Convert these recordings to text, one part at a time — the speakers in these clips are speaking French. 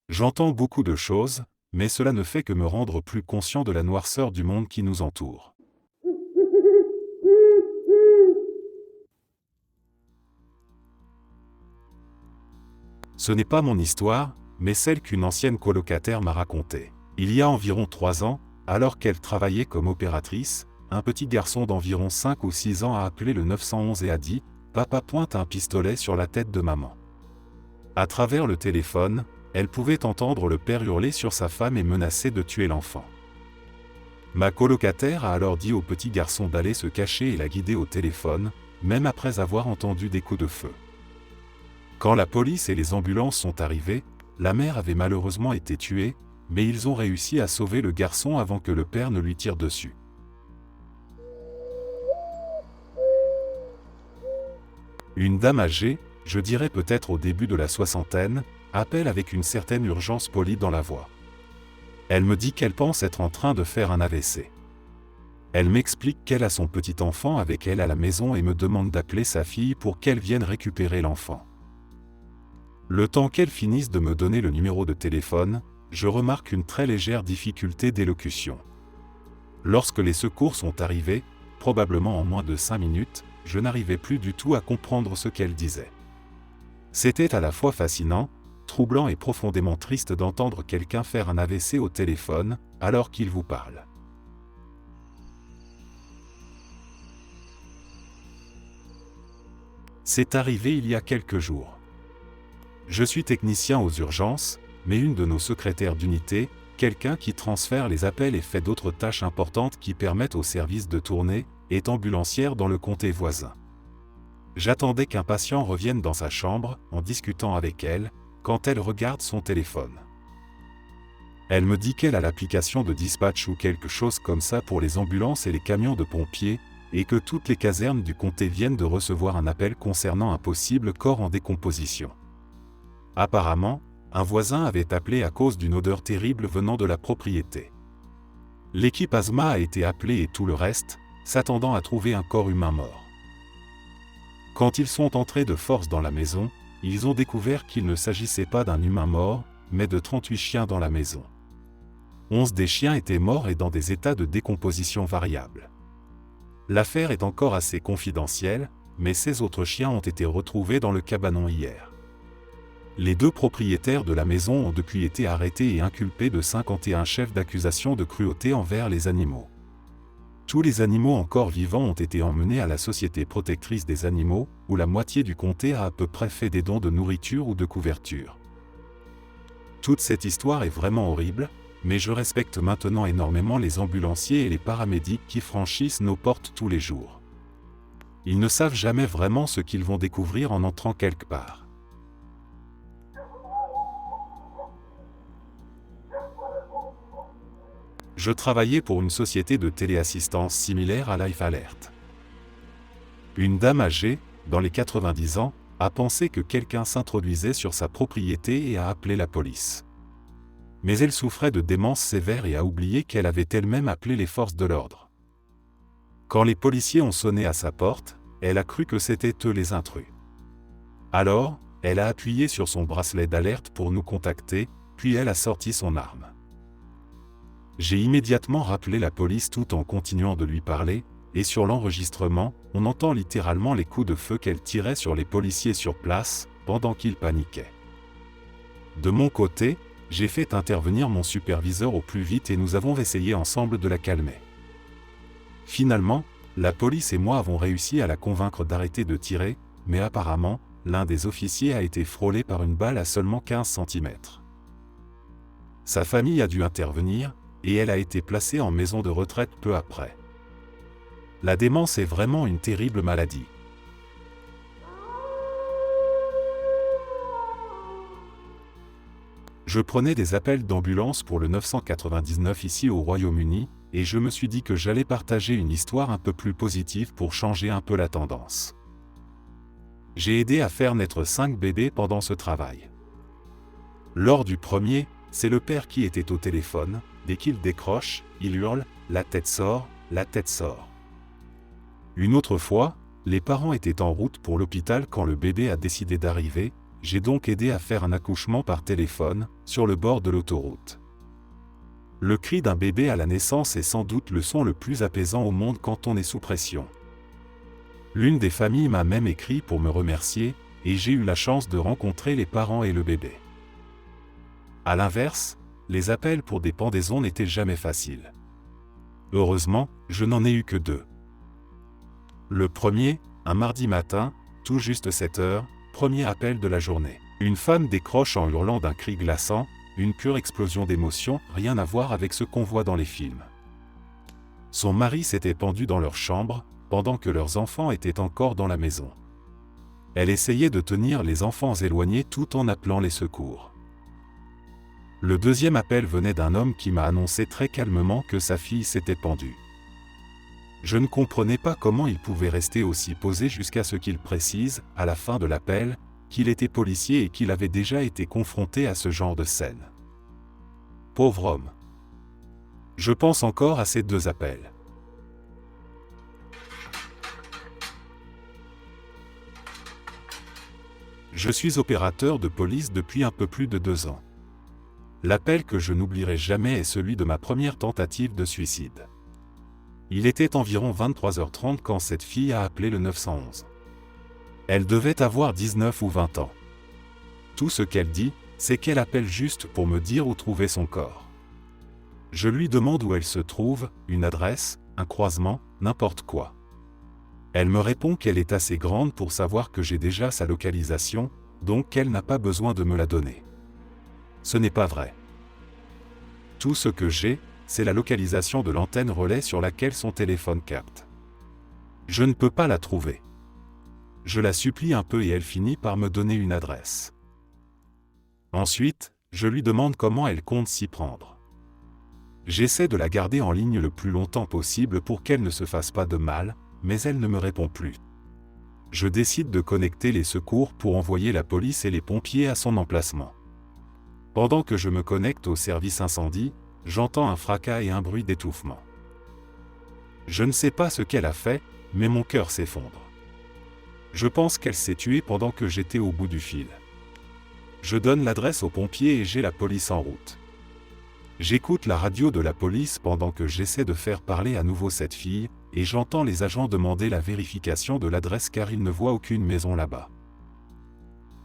J'entends beaucoup de choses, mais cela ne fait que me rendre plus conscient de la noirceur du monde qui nous entoure. Ce n'est pas mon histoire, mais celle qu'une ancienne colocataire m'a racontée. Il y a environ 3 ans, alors qu'elle travaillait comme opératrice, un petit garçon d'environ 5 ou 6 ans a appelé le 911 et a dit « Papa pointe un pistolet sur la tête de maman ». À travers le téléphone, elle pouvait entendre le père hurler sur sa femme et menacer de tuer l'enfant. Ma colocataire a alors dit au petit garçon d'aller se cacher et l'a guidé au téléphone, même après avoir entendu des coups de feu. Quand la police et les ambulances sont arrivées, la mère avait malheureusement été tuée, mais ils ont réussi à sauver le garçon avant que le père ne lui tire dessus. Une dame âgée, je dirais peut-être au début de la soixantaine, appelle avec une certaine urgence polie dans la voix. Elle me dit qu'elle pense être en train de faire un AVC. Elle m'explique qu'elle a son petit enfant avec elle à la maison et me demande d'appeler sa fille pour qu'elle vienne récupérer l'enfant. Le temps qu'elle finisse de me donner le numéro de téléphone, je remarque une très légère difficulté d'élocution. Lorsque les secours sont arrivés, probablement en moins de 5 minutes, je n'arrivais plus du tout à comprendre ce qu'elle disait. C'était à la fois fascinant, troublant et profondément triste d'entendre quelqu'un faire un AVC au téléphone, alors qu'il vous parle. C'est arrivé il y a quelques jours. Je suis technicien aux urgences, mais une de nos secrétaires d'unité, quelqu'un qui transfère les appels et fait d'autres tâches importantes qui permettent au service de tourner, est ambulancière dans le comté voisin. J'attendais qu'un patient revienne dans sa chambre, en discutant avec elle, quand elle regarde son téléphone. Elle me dit qu'elle a l'application de dispatch ou quelque chose comme ça pour les ambulances et les camions de pompiers, et que toutes les casernes du comté viennent de recevoir un appel concernant un possible corps en décomposition. Apparemment, un voisin avait appelé à cause d'une odeur terrible venant de la propriété. L'équipe asthma a été appelée et tout le reste, s'attendant à trouver un corps humain mort. Quand ils sont entrés de force dans la maison, ils ont découvert qu'il ne s'agissait pas d'un humain mort, mais de 38 chiens dans la maison. 11 des chiens étaient morts et dans des états de décomposition variables. L'affaire est encore assez confidentielle, mais ces autres chiens ont été retrouvés dans le cabanon hier. Les 2 propriétaires de la maison ont depuis été arrêtés et inculpés de 51 chefs d'accusation de cruauté envers les animaux. Tous les animaux encore vivants ont été emmenés à la Société protectrice des animaux, où la moitié du comté a à peu près fait des dons de nourriture ou de couverture. Toute cette histoire est vraiment horrible, mais je respecte maintenant énormément les ambulanciers et les paramédics qui franchissent nos portes tous les jours. Ils ne savent jamais vraiment ce qu'ils vont découvrir en entrant quelque part. Je travaillais pour une société de téléassistance similaire à Life Alert. Une dame âgée, dans les 90 ans, a pensé que quelqu'un s'introduisait sur sa propriété et a appelé la police. Mais elle souffrait de démence sévère et a oublié qu'elle avait elle-même appelé les forces de l'ordre. Quand les policiers ont sonné à sa porte, elle a cru que c'était eux les intrus. Alors, elle a appuyé sur son bracelet d'alerte pour nous contacter, puis elle a sorti son arme. J'ai immédiatement rappelé la police tout en continuant de lui parler, et sur l'enregistrement, on entend littéralement les coups de feu qu'elle tirait sur les policiers sur place, pendant qu'ils paniquaient. De mon côté, j'ai fait intervenir mon superviseur au plus vite et nous avons essayé ensemble de la calmer. Finalement, la police et moi avons réussi à la convaincre d'arrêter de tirer, mais apparemment, l'un des officiers a été frôlé par une balle à seulement 15 cm. Sa famille a dû intervenir, et elle a été placée en maison de retraite peu après. La démence est vraiment une terrible maladie. Je prenais des appels d'ambulance pour le 999 ici au Royaume-Uni, et je me suis dit que j'allais partager une histoire un peu plus positive pour changer un peu la tendance. J'ai aidé à faire naître 5 bébés pendant ce travail. Lors du premier, c'est le père qui était au téléphone. Dès qu'il décroche, il hurle « La tête sort, la tête sort ». Une autre fois, les parents étaient en route pour l'hôpital quand le bébé a décidé d'arriver, j'ai donc aidé à faire un accouchement par téléphone, sur le bord de l'autoroute. Le cri d'un bébé à la naissance est sans doute le son le plus apaisant au monde quand on est sous pression. L'une des familles m'a même écrit pour me remercier, et j'ai eu la chance de rencontrer les parents et le bébé. À l'inverse, les appels pour des pendaisons n'étaient jamais faciles. Heureusement, je n'en ai eu que 2. Le premier, un mardi matin, tout juste 7 heures, premier appel de la journée. Une femme décroche en hurlant d'un cri glaçant, une pure explosion d'émotions, rien à voir avec ce qu'on voit dans les films. Son mari s'était pendu dans leur chambre, pendant que leurs enfants étaient encore dans la maison. Elle essayait de tenir les enfants éloignés tout en appelant les secours. Le deuxième appel venait d'un homme qui m'a annoncé très calmement que sa fille s'était pendue. Je ne comprenais pas comment il pouvait rester aussi posé jusqu'à ce qu'il précise, à la fin de l'appel, qu'il était policier et qu'il avait déjà été confronté à ce genre de scène. Pauvre homme. Je pense encore à ces 2 appels. Je suis opérateur de police depuis un peu plus de 2 ans. L'appel que je n'oublierai jamais est celui de ma première tentative de suicide. Il était environ 23h30 quand cette fille a appelé le 911. Elle devait avoir 19 ou 20 ans. Tout ce qu'elle dit, c'est qu'elle appelle juste pour me dire où trouver son corps. Je lui demande où elle se trouve, une adresse, un croisement, n'importe quoi. Elle me répond qu'elle est assez grande pour savoir que j'ai déjà sa localisation, donc qu'elle n'a pas besoin de me la donner. Ce n'est pas vrai. Tout ce que j'ai, c'est la localisation de l'antenne relais sur laquelle son téléphone capte. Je ne peux pas la trouver. Je la supplie un peu et elle finit par me donner une adresse. Ensuite, je lui demande comment elle compte s'y prendre. J'essaie de la garder en ligne le plus longtemps possible pour qu'elle ne se fasse pas de mal, mais elle ne me répond plus. Je décide de connecter les secours pour envoyer la police et les pompiers à son emplacement. Pendant que je me connecte au service incendie, j'entends un fracas et un bruit d'étouffement. Je ne sais pas ce qu'elle a fait, mais mon cœur s'effondre. Je pense qu'elle s'est tuée pendant que j'étais au bout du fil. Je donne l'adresse aux pompiers et j'ai la police en route. J'écoute la radio de la police pendant que j'essaie de faire parler à nouveau cette fille, et j'entends les agents demander la vérification de l'adresse car ils ne voient aucune maison là-bas.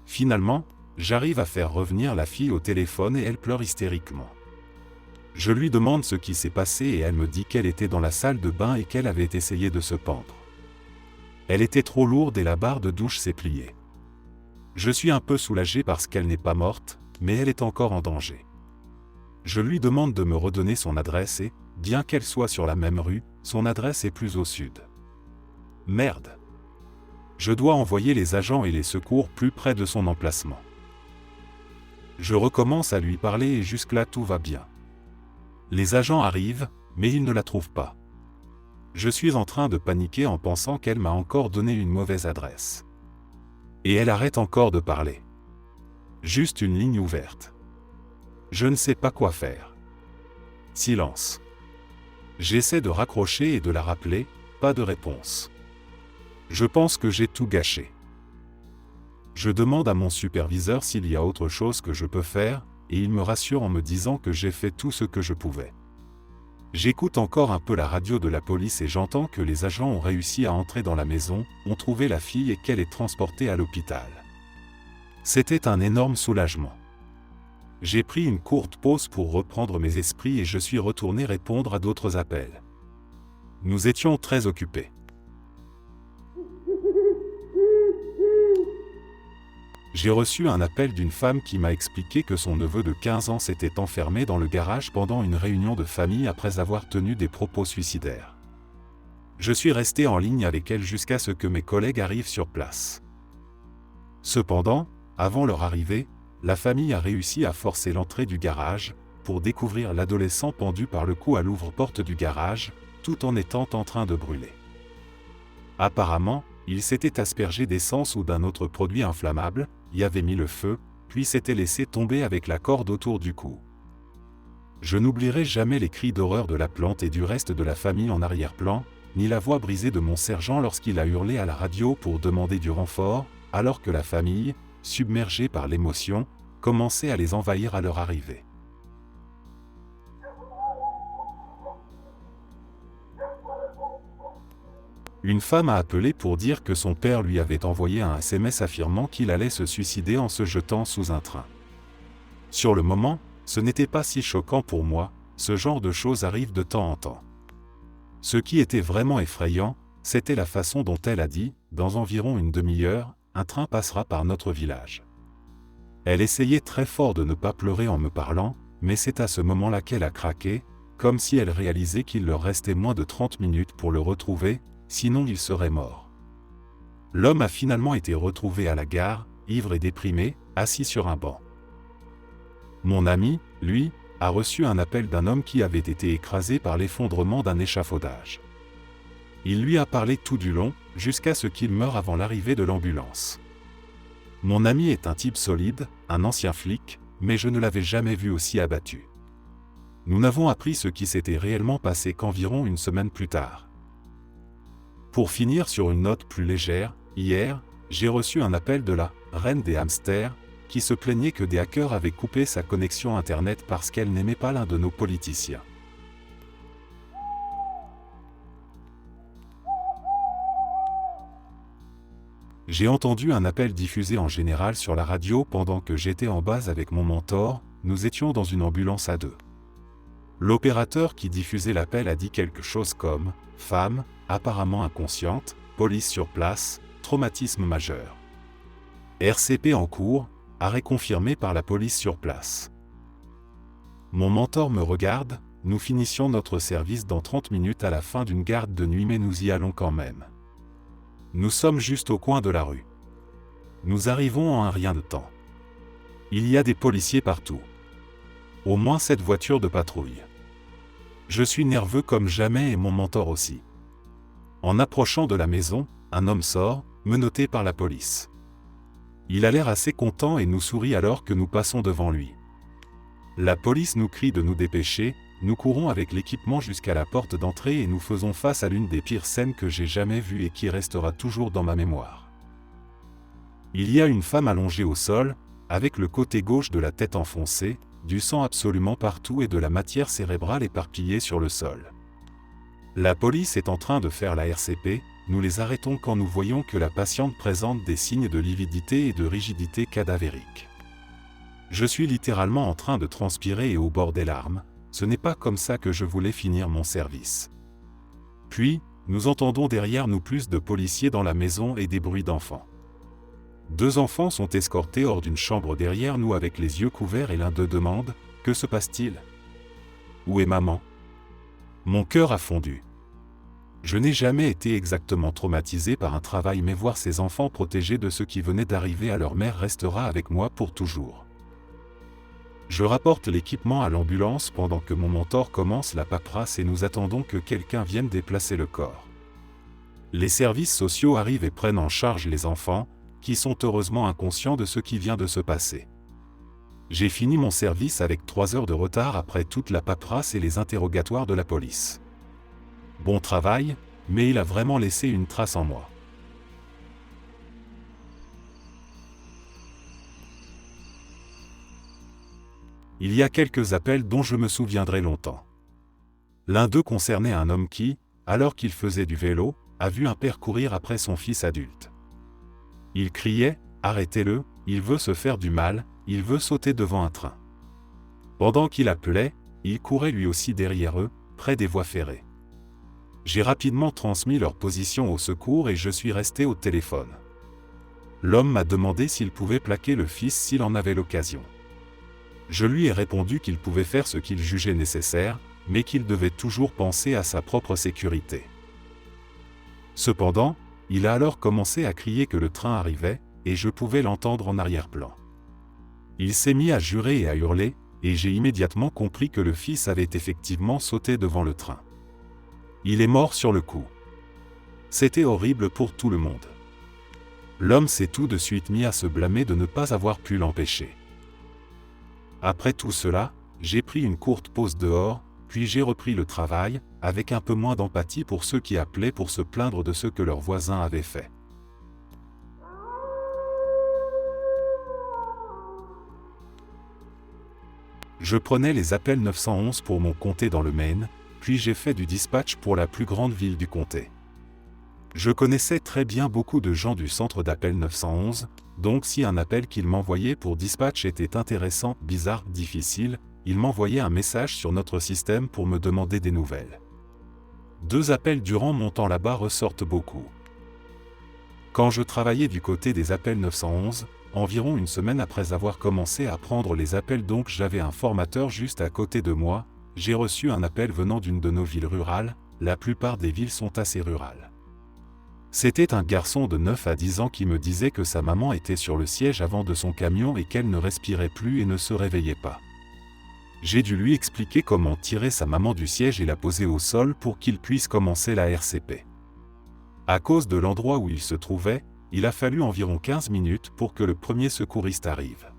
Finalement, j'arrive à faire revenir la fille au téléphone et elle pleure hystériquement. Je lui demande ce qui s'est passé et elle me dit qu'elle était dans la salle de bain et qu'elle avait essayé de se pendre. Elle était trop lourde et la barre de douche s'est pliée. Je suis un peu soulagé parce qu'elle n'est pas morte, mais elle est encore en danger. Je lui demande de me redonner son adresse et, bien qu'elle soit sur la même rue, son adresse est plus au sud. Merde. Je dois envoyer les agents et les secours plus près de son emplacement. Je recommence à lui parler et jusque-là tout va bien. Les agents arrivent, mais ils ne la trouvent pas. Je suis en train de paniquer en pensant qu'elle m'a encore donné une mauvaise adresse. Et elle arrête encore de parler. Juste une ligne ouverte. Je ne sais pas quoi faire. Silence. J'essaie de raccrocher et de la rappeler, pas de réponse. Je pense que j'ai tout gâché. Je demande à mon superviseur s'il y a autre chose que je peux faire, et il me rassure en me disant que j'ai fait tout ce que je pouvais. J'écoute encore un peu la radio de la police et j'entends que les agents ont réussi à entrer dans la maison, ont trouvé la fille et qu'elle est transportée à l'hôpital. C'était un énorme soulagement. J'ai pris une courte pause pour reprendre mes esprits et je suis retourné répondre à d'autres appels. Nous étions très occupés. J'ai reçu un appel d'une femme qui m'a expliqué que son neveu de 15 ans s'était enfermé dans le garage pendant une réunion de famille après avoir tenu des propos suicidaires. Je suis resté en ligne avec elle jusqu'à ce que mes collègues arrivent sur place. Cependant, avant leur arrivée, la famille a réussi à forcer l'entrée du garage, pour découvrir l'adolescent pendu par le cou à l'ouvre-porte du garage, tout en étant en train de brûler. Apparemment, il s'était aspergé d'essence ou d'un autre produit inflammable, y avait mis le feu, puis s'était laissé tomber avec la corde autour du cou. Je n'oublierai jamais les cris d'horreur de la plante et du reste de la famille en arrière-plan, ni la voix brisée de mon sergent lorsqu'il a hurlé à la radio pour demander du renfort, alors que la famille, submergés par l'émotion, commençaient à les envahir à leur arrivée. Une femme a appelé pour dire que son père lui avait envoyé un SMS affirmant qu'il allait se suicider en se jetant sous un train. Sur le moment, ce n'était pas si choquant pour moi, ce genre de choses arrive de temps en temps. Ce qui était vraiment effrayant, c'était la façon dont elle a dit, dans environ une demi-heure, un train passera par notre village. Elle essayait très fort de ne pas pleurer en me parlant, mais c'est à ce moment-là qu'elle a craqué, comme si elle réalisait qu'il leur restait moins de 30 minutes pour le retrouver, sinon il serait mort. L'homme a finalement été retrouvé à la gare, ivre et déprimé, assis sur un banc. Mon ami, lui, a reçu un appel d'un homme qui avait été écrasé par l'effondrement d'un échafaudage. Il lui a parlé tout du long, jusqu'à ce qu'il meure avant l'arrivée de l'ambulance. Mon ami est un type solide, un ancien flic, mais je ne l'avais jamais vu aussi abattu. Nous n'avons appris ce qui s'était réellement passé qu'environ une semaine plus tard. Pour finir sur une note plus légère, hier, j'ai reçu un appel de la « reine des hamsters » qui se plaignait que des hackers avaient coupé sa connexion Internet parce qu'elle n'aimait pas l'un de nos politiciens. J'ai entendu un appel diffusé en général sur la radio pendant que j'étais en base avec mon mentor, nous étions dans une ambulance à deux. L'opérateur qui diffusait l'appel a dit quelque chose comme « femme, apparemment inconsciente, police sur place, traumatisme majeur. RCP en cours, arrêt confirmé par la police sur place. » Mon mentor me regarde, nous finissions notre service dans 30 minutes à la fin d'une garde de nuit mais nous y allons quand même. Nous sommes juste au coin de la rue. Nous arrivons en un rien de temps. Il y a des policiers partout. Au moins 7 voitures de patrouille. Je suis nerveux comme jamais et mon mentor aussi. En approchant de la maison, un homme sort, menotté par la police. Il a l'air assez content et nous sourit alors que nous passons devant lui. La police nous crie de nous dépêcher, nous courons avec l'équipement jusqu'à la porte d'entrée et nous faisons face à l'une des pires scènes que j'ai jamais vues et qui restera toujours dans ma mémoire. Il y a une femme allongée au sol, avec le côté gauche de la tête enfoncé, du sang absolument partout et de la matière cérébrale éparpillée sur le sol. La police est en train de faire la RCP, nous les arrêtons quand nous voyons que la patiente présente des signes de lividité et de rigidité cadavérique. Je suis littéralement en train de transpirer et au bord des larmes, ce n'est pas comme ça que je voulais finir mon service. Puis, nous entendons derrière nous plus de policiers dans la maison et des bruits d'enfants. 2 enfants sont escortés hors d'une chambre derrière nous avec les yeux couverts et l'un d'eux demande « Que se passe-t-il ? Où est maman ?» Mon cœur a fondu. Je n'ai jamais été exactement traumatisé par un travail mais voir ces enfants protégés de ce qui venait d'arriver à leur mère restera avec moi pour toujours. Je rapporte l'équipement à l'ambulance pendant que mon mentor commence la paperasse et nous attendons que quelqu'un vienne déplacer le corps. Les services sociaux arrivent et prennent en charge les enfants, qui sont heureusement inconscients de ce qui vient de se passer. J'ai fini mon service avec 3 heures de retard après toute la paperasse et les interrogatoires de la police. Bon travail, mais il a vraiment laissé une trace en moi. Il y a quelques appels dont je me souviendrai longtemps. L'un d'eux concernait un homme qui, alors qu'il faisait du vélo, a vu un père courir après son fils adulte. Il criait « Arrêtez-le, il veut se faire du mal, il veut sauter devant un train. » Pendant qu'il appelait, il courait lui aussi derrière eux, près des voies ferrées. J'ai rapidement transmis leur position au secours et je suis resté au téléphone. L'homme m'a demandé s'il pouvait plaquer le fils s'il en avait l'occasion. Je lui ai répondu qu'il pouvait faire ce qu'il jugeait nécessaire, mais qu'il devait toujours penser à sa propre sécurité. Cependant, il a alors commencé à crier que le train arrivait, et je pouvais l'entendre en arrière-plan. Il s'est mis à jurer et à hurler, et j'ai immédiatement compris que le fils avait effectivement sauté devant le train. Il est mort sur le coup. C'était horrible pour tout le monde. L'homme s'est tout de suite mis à se blâmer de ne pas avoir pu l'empêcher. Après tout cela, j'ai pris une courte pause dehors, puis j'ai repris le travail, avec un peu moins d'empathie pour ceux qui appelaient pour se plaindre de ce que leurs voisins avaient fait. Je prenais les appels 911 pour mon comté dans le Maine, puis j'ai fait du dispatch pour la plus grande ville du comté. Je connaissais très bien beaucoup de gens du centre d'appel 911, donc si un appel qu'il m'envoyait pour dispatch était intéressant, bizarre, difficile, il m'envoyait un message sur notre système pour me demander des nouvelles. 2 appels durant mon temps là-bas ressortent beaucoup. Quand je travaillais du côté des appels 911, environ une semaine après avoir commencé à prendre les appels, donc j'avais un formateur juste à côté de moi, j'ai reçu un appel venant d'une de nos villes rurales. La plupart des villes sont assez rurales. C'était un garçon de 9 à 10 ans qui me disait que sa maman était sur le siège avant de son camion et qu'elle ne respirait plus et ne se réveillait pas. J'ai dû lui expliquer comment tirer sa maman du siège et la poser au sol pour qu'il puisse commencer la RCP. À cause de l'endroit où il se trouvait, il a fallu environ 15 minutes pour que le premier secouriste arrive.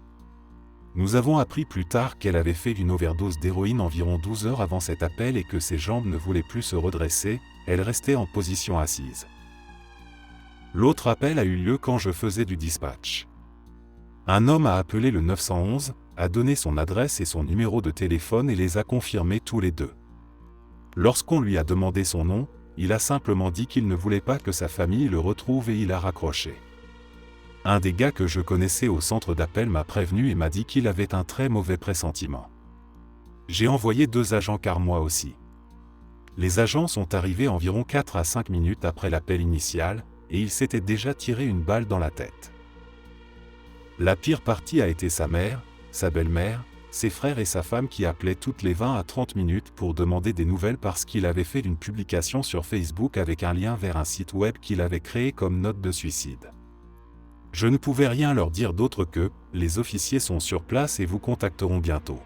Nous avons appris plus tard qu'elle avait fait une overdose d'héroïne environ 12 heures avant cet appel et que ses jambes ne voulaient plus se redresser, elle restait en position assise. L'autre appel a eu lieu quand je faisais du dispatch. Un homme a appelé le 911, a donné son adresse et son numéro de téléphone et les a confirmés tous les deux. Lorsqu'on lui a demandé son nom, il a simplement dit qu'il ne voulait pas que sa famille le retrouve et il a raccroché. Un des gars que je connaissais au centre d'appel m'a prévenu et m'a dit qu'il avait un très mauvais pressentiment. J'ai envoyé 2 agents car moi aussi. Les agents sont arrivés environ 4 à 5 minutes après l'appel initial, et il s'était déjà tiré une balle dans la tête. La pire partie a été sa mère, sa belle-mère, ses frères et sa femme qui appelaient toutes les 20 à 30 minutes pour demander des nouvelles parce qu'il avait fait une publication sur Facebook avec un lien vers un site web qu'il avait créé comme note de suicide. Je ne pouvais rien leur dire d'autre que « Les officiers sont sur place et vous contacteront bientôt ».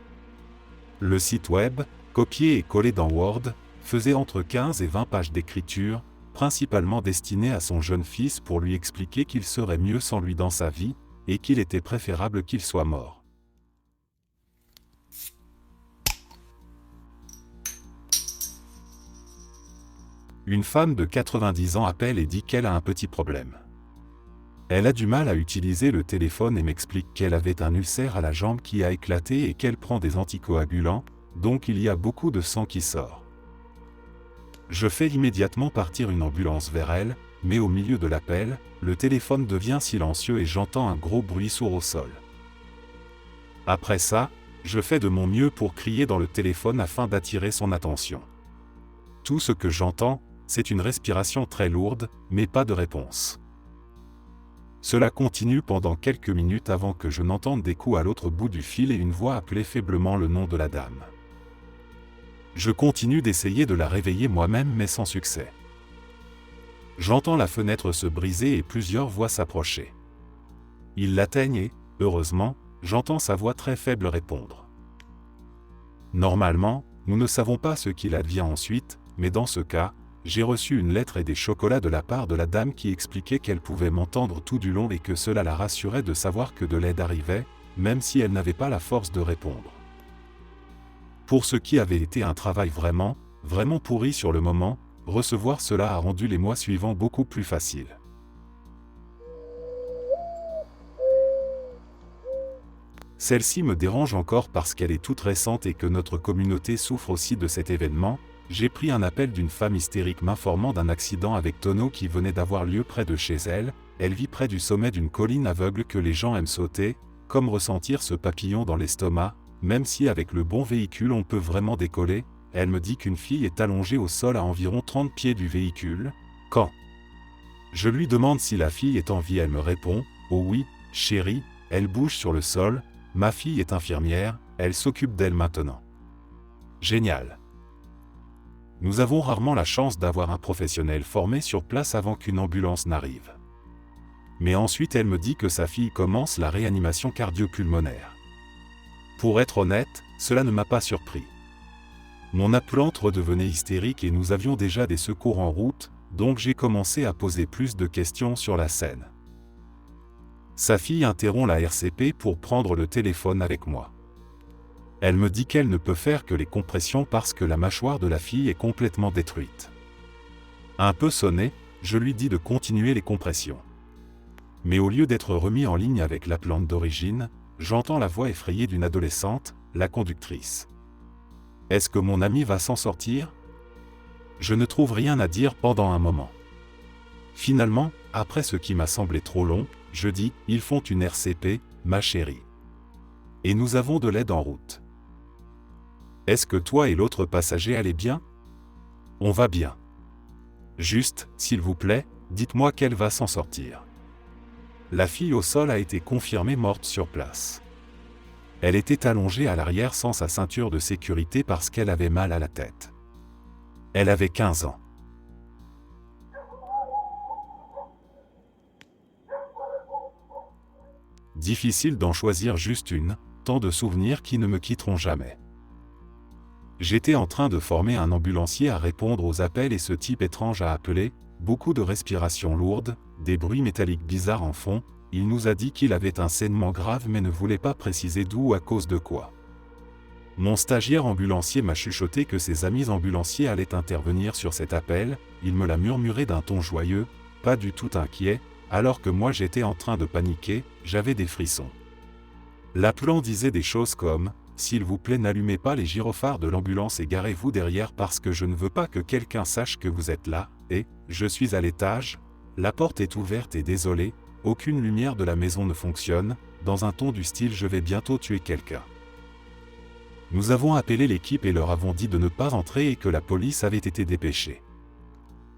Le site web, copié et collé dans Word, faisait entre 15 et 20 pages d'écriture, principalement destinées à son jeune fils pour lui expliquer qu'il serait mieux sans lui dans sa vie, et qu'il était préférable qu'il soit mort. Une femme de 90 ans appelle et dit qu'elle a un petit problème. Elle a du mal à utiliser le téléphone et m'explique qu'elle avait un ulcère à la jambe qui a éclaté et qu'elle prend des anticoagulants, donc il y a beaucoup de sang qui sort. Je fais immédiatement partir une ambulance vers elle, mais au milieu de l'appel, le téléphone devient silencieux et j'entends un gros bruit sourd au sol. Après ça, je fais de mon mieux pour crier dans le téléphone afin d'attirer son attention. Tout ce que j'entends, c'est une respiration très lourde, mais pas de réponse. Cela continue pendant quelques minutes avant que je n'entende des coups à l'autre bout du fil et une voix appeler faiblement le nom de la dame. Je continue d'essayer de la réveiller moi-même mais sans succès. J'entends la fenêtre se briser et plusieurs voix s'approcher. Ils l'atteignent et, heureusement, j'entends sa voix très faible répondre. Normalement, nous ne savons pas ce qu'il advient ensuite, mais dans ce cas, j'ai reçu une lettre et des chocolats de la part de la dame qui expliquait qu'elle pouvait m'entendre tout du long et que cela la rassurait de savoir que de l'aide arrivait, même si elle n'avait pas la force de répondre. Pour ce qui avait été un travail vraiment pourri sur le moment, recevoir cela a rendu les mois suivants beaucoup plus faciles. Celle-ci me dérange encore parce qu'elle est toute récente et que notre communauté souffre aussi de cet événement. J'ai pris un appel d'une femme hystérique m'informant d'un accident avec tonneau qui venait d'avoir lieu près de chez elle. Elle vit près du sommet d'une colline aveugle que les gens aiment sauter, comme ressentir ce papillon dans l'estomac, même si avec le bon véhicule on peut vraiment décoller. Elle me dit qu'une fille est allongée au sol à environ 30 pieds du véhicule. Quand je lui demande si la fille est en vie, elle me répond « Oh oui, chérie, elle bouge sur le sol, ma fille est infirmière, elle s'occupe d'elle maintenant. » Génial. Nous avons rarement la chance d'avoir un professionnel formé sur place avant qu'une ambulance n'arrive. Mais ensuite elle me dit que sa fille commence la réanimation cardio-pulmonaire. Pour être honnête, cela ne m'a pas surpris. Mon appelante redevenait hystérique et nous avions déjà des secours en route, donc j'ai commencé à poser plus de questions sur la scène. Sa fille interrompt la RCP pour prendre le téléphone avec moi. Elle me dit qu'elle ne peut faire que les compressions parce que la mâchoire de la fille est complètement détruite. Un peu sonné, je lui dis de continuer les compressions. Mais au lieu d'être remis en ligne avec l'appelante d'origine, j'entends la voix effrayée d'une adolescente, la conductrice. Est-ce que mon ami va s'en sortir? Je ne trouve rien à dire pendant un moment. Finalement, après ce qui m'a semblé trop long, je dis, ils font une RCP, ma chérie. Et nous avons de l'aide en route. Est-ce que toi et l'autre passager allez bien? On va bien. Juste, s'il vous plaît, dites-moi qu'elle va s'en sortir. La fille au sol a été confirmée morte sur place. Elle était allongée à l'arrière sans sa ceinture de sécurité parce qu'elle avait mal à la tête. Elle avait 15 ans. Difficile d'en choisir juste une, tant de souvenirs qui ne me quitteront jamais. J'étais en train de former un ambulancier à répondre aux appels et ce type étrange a appelé, beaucoup de respirations lourdes, des bruits métalliques bizarres en fond, il nous a dit qu'il avait un saignement grave mais ne voulait pas préciser d'où ou à cause de quoi. Mon stagiaire ambulancier m'a chuchoté que ses amis ambulanciers allaient intervenir sur cet appel, il me l'a murmuré d'un ton joyeux, pas du tout inquiet, alors que moi j'étais en train de paniquer, j'avais des frissons. L'appelant disait des choses comme « S'il vous plaît n'allumez pas les gyrophares de l'ambulance et garez-vous derrière parce que je ne veux pas que quelqu'un sache que vous êtes là, et, je suis à l'étage, la porte est ouverte et désolé, aucune lumière de la maison ne fonctionne, dans un ton du style je vais bientôt tuer quelqu'un. » Nous avons appelé l'équipe et leur avons dit de ne pas entrer et que la police avait été dépêchée.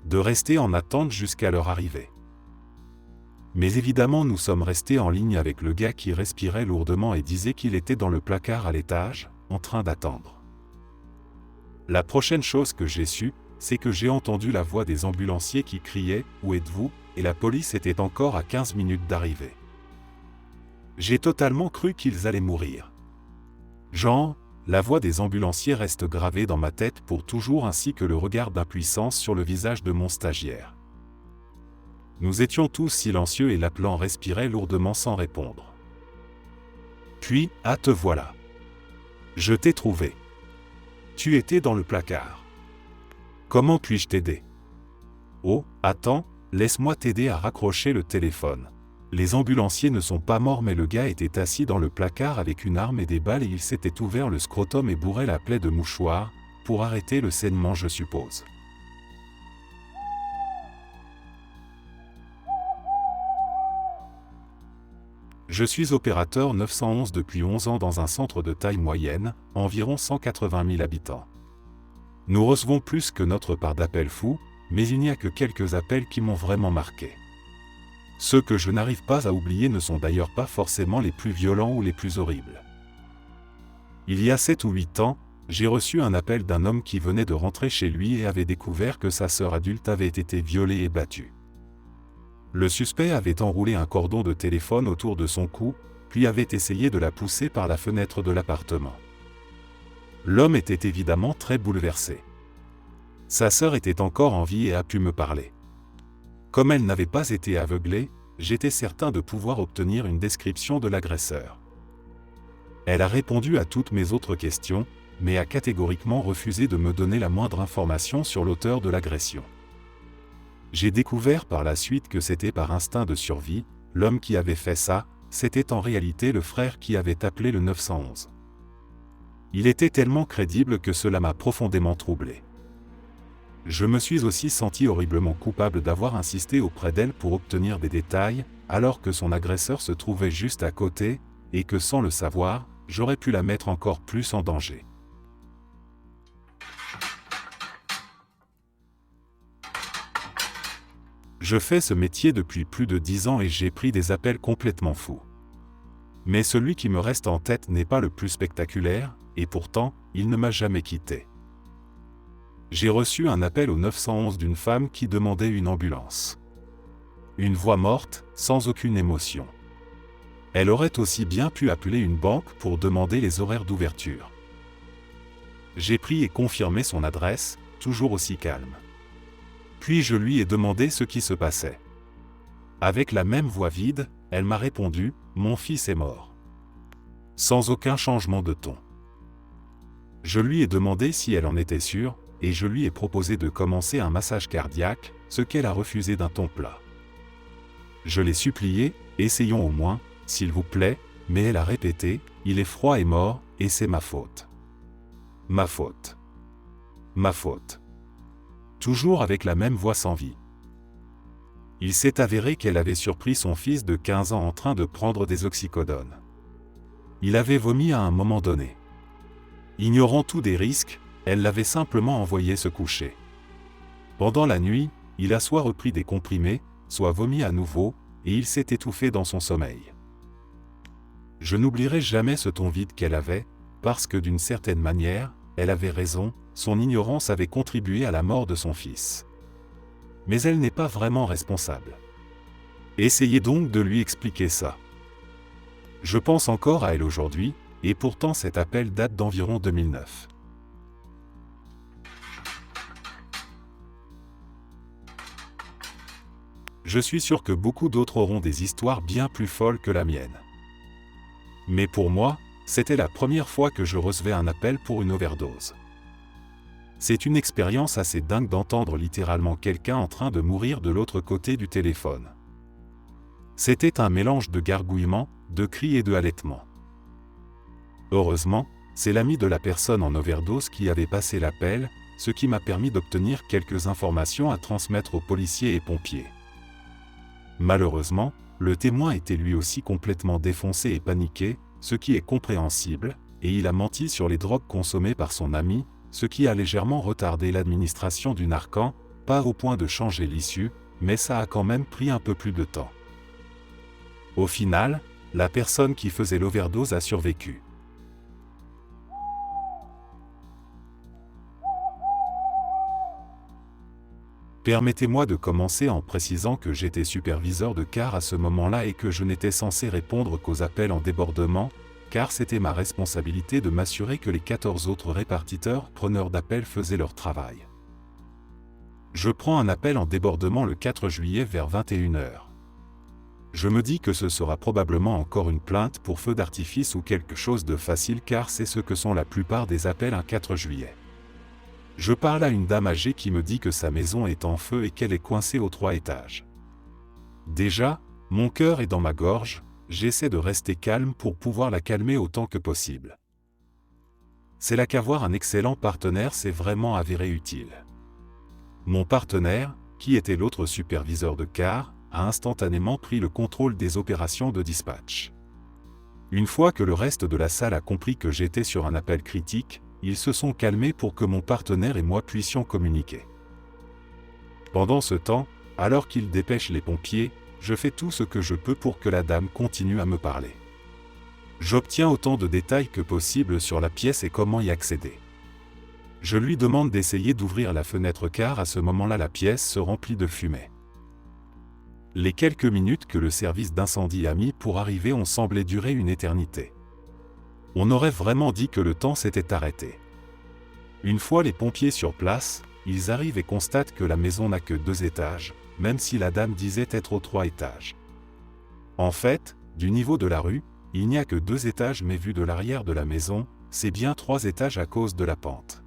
De rester en attente jusqu'à leur arrivée. Mais évidemment nous sommes restés en ligne avec le gars qui respirait lourdement et disait qu'il était dans le placard à l'étage, en train d'attendre. La prochaine chose que j'ai su, c'est que j'ai entendu la voix des ambulanciers qui criaient « Où êtes-vous » et la police était encore à 15 minutes d'arriver. J'ai totalement cru qu'ils allaient mourir. Genre, la voix des ambulanciers reste gravée dans ma tête pour toujours ainsi que le regard d'impuissance sur le visage de mon stagiaire. Nous étions tous silencieux et l'appelant respirait lourdement sans répondre. Puis, ah te voilà. Je t'ai trouvé. Tu étais dans le placard. Comment puis-je t'aider? Oh, attends, laisse-moi t'aider à raccrocher le téléphone. Les ambulanciers ne sont pas morts mais le gars était assis dans le placard avec une arme et des balles et il s'était ouvert le scrotum et bourrait la plaie de mouchoir, pour arrêter le saignement je suppose. Je suis opérateur 911 depuis 11 ans dans un centre de taille moyenne, environ 180 000 habitants. Nous recevons plus que notre part d'appels fous, mais il n'y a que quelques appels qui m'ont vraiment marqué. Ceux que je n'arrive pas à oublier ne sont d'ailleurs pas forcément les plus violents ou les plus horribles. Il y a 7 ou 8 ans, j'ai reçu un appel d'un homme qui venait de rentrer chez lui et avait découvert que sa sœur adulte avait été violée et battue. Le suspect avait enroulé un cordon de téléphone autour de son cou, puis avait essayé de la pousser par la fenêtre de l'appartement. L'homme était évidemment très bouleversé. Sa sœur était encore en vie et a pu me parler. Comme elle n'avait pas été aveuglée, j'étais certain de pouvoir obtenir une description de l'agresseur. Elle a répondu à toutes mes autres questions, mais a catégoriquement refusé de me donner la moindre information sur l'auteur de l'agression. J'ai découvert par la suite que c'était par instinct de survie, l'homme qui avait fait ça, c'était en réalité le frère qui avait appelé le 911. Il était tellement crédible que cela m'a profondément troublé. Je me suis aussi senti horriblement coupable d'avoir insisté auprès d'elle pour obtenir des détails, alors que son agresseur se trouvait juste à côté, et que sans le savoir, j'aurais pu la mettre encore plus en danger. Je fais ce métier depuis plus de 10 ans et j'ai pris des appels complètement fous. Mais celui qui me reste en tête n'est pas le plus spectaculaire, et pourtant, il ne m'a jamais quitté. J'ai reçu un appel au 911 d'une femme qui demandait une ambulance. Une voix morte, sans aucune émotion. Elle aurait aussi bien pu appeler une banque pour demander les horaires d'ouverture. J'ai pris et confirmé son adresse, toujours aussi calme. Puis je lui ai demandé ce qui se passait. Avec la même voix vide, elle m'a répondu « Mon fils est mort ». Sans aucun changement de ton. Je lui ai demandé si elle en était sûre, et je lui ai proposé de commencer un massage cardiaque, ce qu'elle a refusé d'un ton plat. Je l'ai supplié, essayons au moins, s'il vous plaît, mais elle a répété, il est froid et mort, et c'est ma faute. Ma faute. Ma faute. Toujours avec la même voix sans vie. Il s'est avéré qu'elle avait surpris son fils de 15 ans en train de prendre des oxycodones. Il avait vomi à un moment donné. Ignorant tous des risques, elle l'avait simplement envoyé se coucher. Pendant la nuit, il a soit repris des comprimés, soit vomi à nouveau, et il s'est étouffé dans son sommeil. Je n'oublierai jamais ce ton vide qu'elle avait, parce que d'une certaine manière, elle avait raison, son ignorance avait contribué à la mort de son fils. Mais elle n'est pas vraiment responsable. Essayez donc de lui expliquer ça. Je pense encore à elle aujourd'hui, et pourtant cet appel date d'environ 2009. Je suis sûr que beaucoup d'autres auront des histoires bien plus folles que la mienne. Mais pour moi, c'était la première fois que je recevais un appel pour une overdose. C'est une expérience assez dingue d'entendre littéralement quelqu'un en train de mourir de l'autre côté du téléphone. C'était un mélange de gargouillements, de cris et de halètements. Heureusement, c'est l'ami de la personne en overdose qui avait passé l'appel, ce qui m'a permis d'obtenir quelques informations à transmettre aux policiers et pompiers. Malheureusement, le témoin était lui aussi complètement défoncé et paniqué, ce qui est compréhensible, et il a menti sur les drogues consommées par son ami, ce qui a légèrement retardé l'administration du Narcan, pas au point de changer l'issue, mais ça a quand même pris un peu plus de temps. Au final, la personne qui faisait l'overdose a survécu. Permettez-moi de commencer en précisant que j'étais superviseur de car à ce moment-là et que je n'étais censé répondre qu'aux appels en débordement, car c'était ma responsabilité de m'assurer que les 14 autres répartiteurs preneurs d'appels faisaient leur travail. Je prends un appel en débordement le 4 juillet vers 21 h. Je me dis que ce sera probablement encore une plainte pour feu d'artifice ou quelque chose de facile car c'est ce que sont la plupart des appels un 4 juillet. Je parle à une dame âgée qui me dit que sa maison est en feu et qu'elle est coincée aux 3 étages. Déjà, mon cœur est dans ma gorge, j'essaie de rester calme pour pouvoir la calmer autant que possible. C'est là qu'avoir un excellent partenaire s'est vraiment avéré utile. Mon partenaire, qui était l'autre superviseur de car, a instantanément pris le contrôle des opérations de dispatch. Une fois que le reste de la salle a compris que j'étais sur un appel critique, ils se sont calmés pour que mon partenaire et moi puissions communiquer. Pendant ce temps, alors qu'ils dépêchent les pompiers, je fais tout ce que je peux pour que la dame continue à me parler. J'obtiens autant de détails que possible sur la pièce et comment y accéder. Je lui demande d'essayer d'ouvrir la fenêtre car à ce moment-là la pièce se remplit de fumée. Les quelques minutes que le service d'incendie a mis pour arriver ont semblé durer une éternité. On aurait vraiment dit que le temps s'était arrêté. Une fois les pompiers sur place, ils arrivent et constatent que la maison n'a que 2 étages, même si la dame disait être aux 3 étages. En fait, du niveau de la rue, il n'y a que 2 étages mais vu de l'arrière de la maison, c'est bien 3 étages à cause de la pente.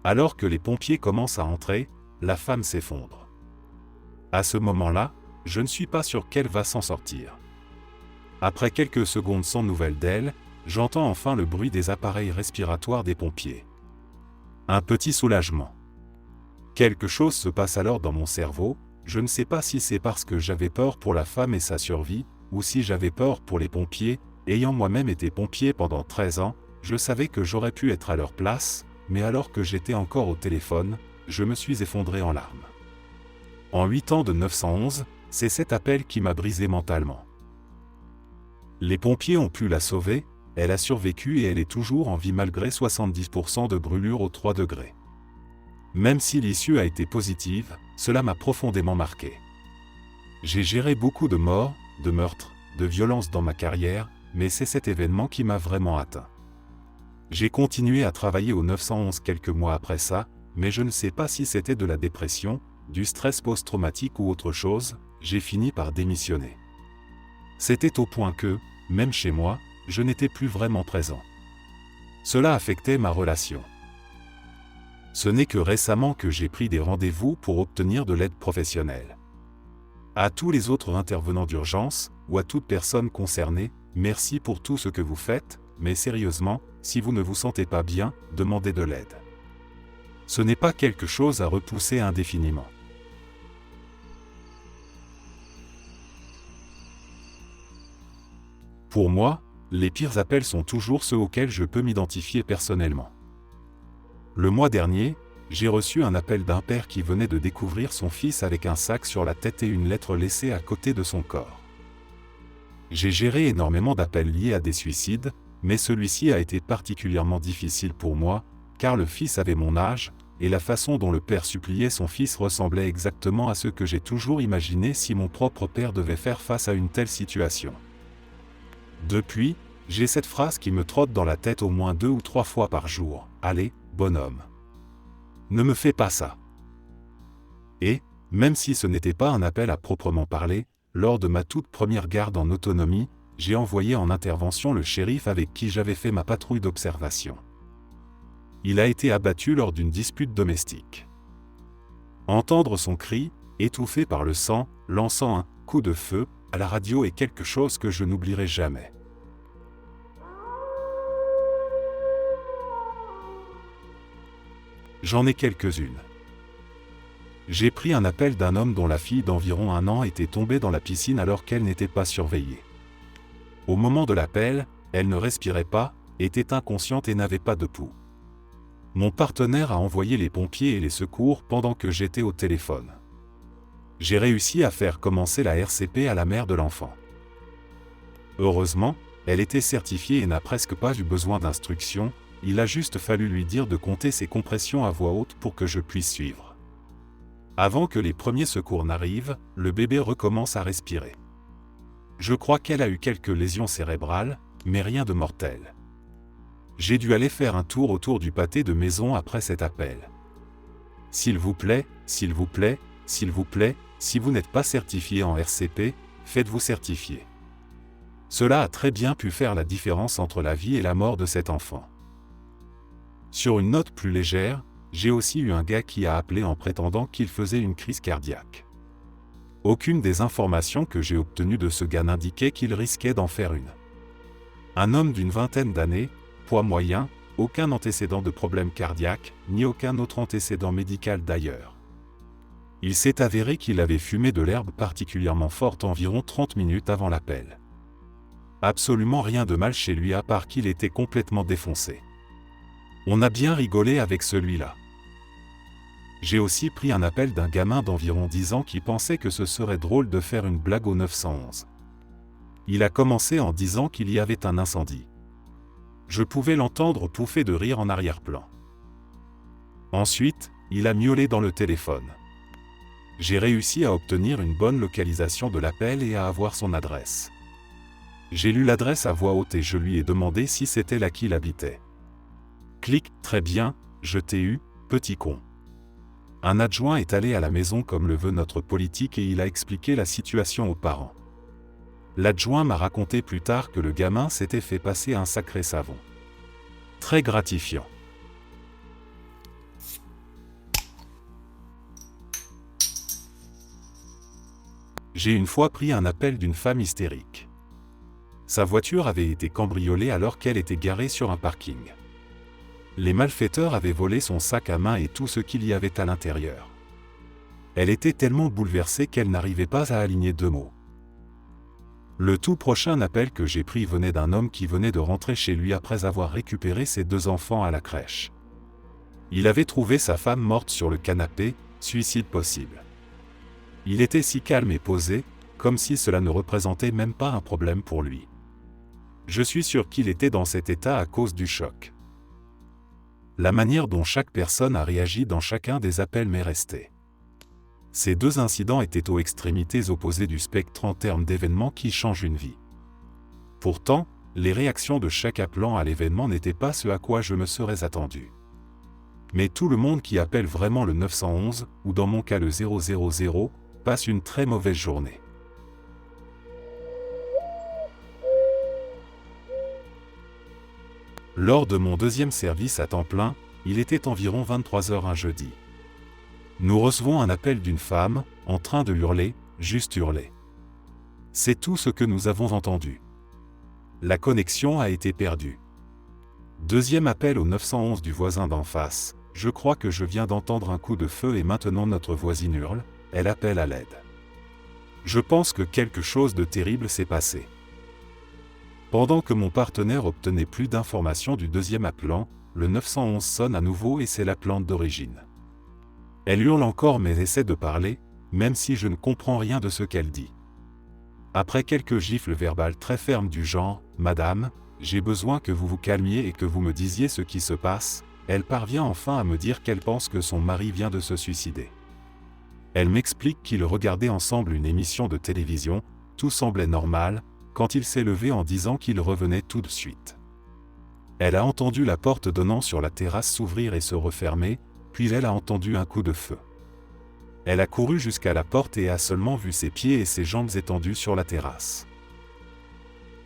Alors que les pompiers commencent à entrer, la femme s'effondre. À ce moment-là, je ne suis pas sûr qu'elle va s'en sortir. Après quelques secondes sans nouvelles d'elle, j'entends enfin le bruit des appareils respiratoires des pompiers. Un petit soulagement. Quelque chose se passe alors dans mon cerveau, je ne sais pas si c'est parce que j'avais peur pour la femme et sa survie, ou si j'avais peur pour les pompiers, ayant moi-même été pompier pendant 13 ans, je savais que j'aurais pu être à leur place, mais alors que j'étais encore au téléphone, je me suis effondré en larmes. En 8 ans de 911, c'est cet appel qui m'a brisé mentalement. Les pompiers ont pu la sauver, elle a survécu et elle est toujours en vie malgré 70% de brûlure aux 3 degrés. Même si l'issue a été positive, cela m'a profondément marqué. J'ai géré beaucoup de morts, de meurtres, de violences dans ma carrière, mais c'est cet événement qui m'a vraiment atteint. J'ai continué à travailler au 911 quelques mois après ça, mais je ne sais pas si c'était de la dépression, du stress post-traumatique ou autre chose, j'ai fini par démissionner. C'était au point que, même chez moi, je n'étais plus vraiment présent. Cela affectait ma relation. Ce n'est que récemment que j'ai pris des rendez-vous pour obtenir de l'aide professionnelle. À tous les autres intervenants d'urgence, ou à toute personne concernée, merci pour tout ce que vous faites, mais sérieusement, si vous ne vous sentez pas bien, demandez de l'aide. Ce n'est pas quelque chose à repousser indéfiniment. Pour moi, les pires appels sont toujours ceux auxquels je peux m'identifier personnellement. Le mois dernier, j'ai reçu un appel d'un père qui venait de découvrir son fils avec un sac sur la tête et une lettre laissée à côté de son corps. J'ai géré énormément d'appels liés à des suicides, mais celui-ci a été particulièrement difficile pour moi, car le fils avait mon âge, et la façon dont le père suppliait son fils ressemblait exactement à ce que j'ai toujours imaginé si mon propre père devait faire face à une telle situation. Depuis, j'ai cette phrase qui me trotte dans la tête au moins 2 ou 3 fois par jour. « Allez, bonhomme. Ne me fais pas ça. » Et, même si ce n'était pas un appel à proprement parler, lors de ma toute première garde en autonomie, j'ai envoyé en intervention le shérif avec qui j'avais fait ma patrouille d'observation. Il a été abattu lors d'une dispute domestique. Entendre son cri, étouffé par le sang, lançant un « coup de feu » à la radio est quelque chose que je n'oublierai jamais. J'en ai quelques-unes. J'ai pris un appel d'un homme dont la fille d'environ 1 an était tombée dans la piscine alors qu'elle n'était pas surveillée. Au moment de l'appel, elle ne respirait pas, était inconsciente et n'avait pas de pouls. Mon partenaire a envoyé les pompiers et les secours pendant que j'étais au téléphone. J'ai réussi à faire commencer la RCP à la mère de l'enfant. Heureusement, elle était certifiée et n'a presque pas eu besoin d'instructions, il a juste fallu lui dire de compter ses compressions à voix haute pour que je puisse suivre. Avant que les premiers secours n'arrivent, le bébé recommence à respirer. Je crois qu'elle a eu quelques lésions cérébrales, mais rien de mortel. J'ai dû aller faire un tour autour du pâté de maison après cet appel. S'il vous plaît, s'il vous plaît, s'il vous plaît, si vous n'êtes pas certifié en RCP, faites-vous certifier. Cela a très bien pu faire la différence entre la vie et la mort de cet enfant. Sur une note plus légère, j'ai aussi eu un gars qui a appelé en prétendant qu'il faisait une crise cardiaque. Aucune des informations que j'ai obtenues de ce gars n'indiquait qu'il risquait d'en faire une. Un homme d'une vingtaine d'années, poids moyen, aucun antécédent de problème cardiaque, ni aucun autre antécédent médical d'ailleurs. Il s'est avéré qu'il avait fumé de l'herbe particulièrement forte environ 30 minutes avant l'appel. Absolument rien de mal chez lui à part qu'il était complètement défoncé. On a bien rigolé avec celui-là. J'ai aussi pris un appel d'un gamin d'environ 10 ans qui pensait que ce serait drôle de faire une blague au 911. Il a commencé en disant qu'il y avait un incendie. Je pouvais l'entendre pouffer de rire en arrière-plan. Ensuite, il a miaulé dans le téléphone. J'ai réussi à obtenir une bonne localisation de l'appel et à avoir son adresse. J'ai lu l'adresse à voix haute et je lui ai demandé si c'était là qu'il habitait. Clic, très bien, je t'ai eu, petit con. Un adjoint est allé à la maison comme le veut notre politique et il a expliqué la situation aux parents. L'adjoint m'a raconté plus tard que le gamin s'était fait passer un sacré savon. Très gratifiant. J'ai une fois pris un appel d'une femme hystérique. Sa voiture avait été cambriolée alors qu'elle était garée sur un parking. Les malfaiteurs avaient volé son sac à main et tout ce qu'il y avait à l'intérieur. Elle était tellement bouleversée qu'elle n'arrivait pas à aligner 2 mots. Le tout prochain appel que j'ai pris venait d'un homme qui venait de rentrer chez lui après avoir récupéré ses 2 enfants à la crèche. Il avait trouvé sa femme morte sur le canapé, suicide possible. Il était si calme et posé, comme si cela ne représentait même pas un problème pour lui. Je suis sûr qu'il était dans cet état à cause du choc. La manière dont chaque personne a réagi dans chacun des appels m'est restée. Ces 2 incidents étaient aux extrémités opposées du spectre en termes d'événements qui changent une vie. Pourtant, les réactions de chaque appelant à l'événement n'étaient pas ce à quoi je me serais attendu. Mais tout le monde qui appelle vraiment le 911, ou dans mon cas le 000, passe une très mauvaise journée. Lors de mon 2e service à temps plein, il était environ 23h un jeudi. Nous recevons un appel d'une femme, en train de hurler, juste hurler. C'est tout ce que nous avons entendu. La connexion a été perdue. Deuxième appel au 911 du voisin d'en face. Je crois que je viens d'entendre un coup de feu et maintenant notre voisine hurle, elle appelle à l'aide. Je pense que quelque chose de terrible s'est passé. Pendant que mon partenaire obtenait plus d'informations du deuxième appelant, le 911 sonne à nouveau et c'est la plante d'origine. Elle hurle encore mais essaie de parler, même si je ne comprends rien de ce qu'elle dit. Après quelques gifles verbales très fermes du genre « Madame, j'ai besoin que vous vous calmiez et que vous me disiez ce qui se passe », elle parvient enfin à me dire qu'elle pense que son mari vient de se suicider. Elle m'explique qu'ils regardaient ensemble une émission de télévision, tout semblait normal, quand il s'est levé en disant qu'il revenait tout de suite. Elle a entendu la porte donnant sur la terrasse s'ouvrir et se refermer, puis elle a entendu un coup de feu. Elle a couru jusqu'à la porte et a seulement vu ses pieds et ses jambes étendus sur la terrasse.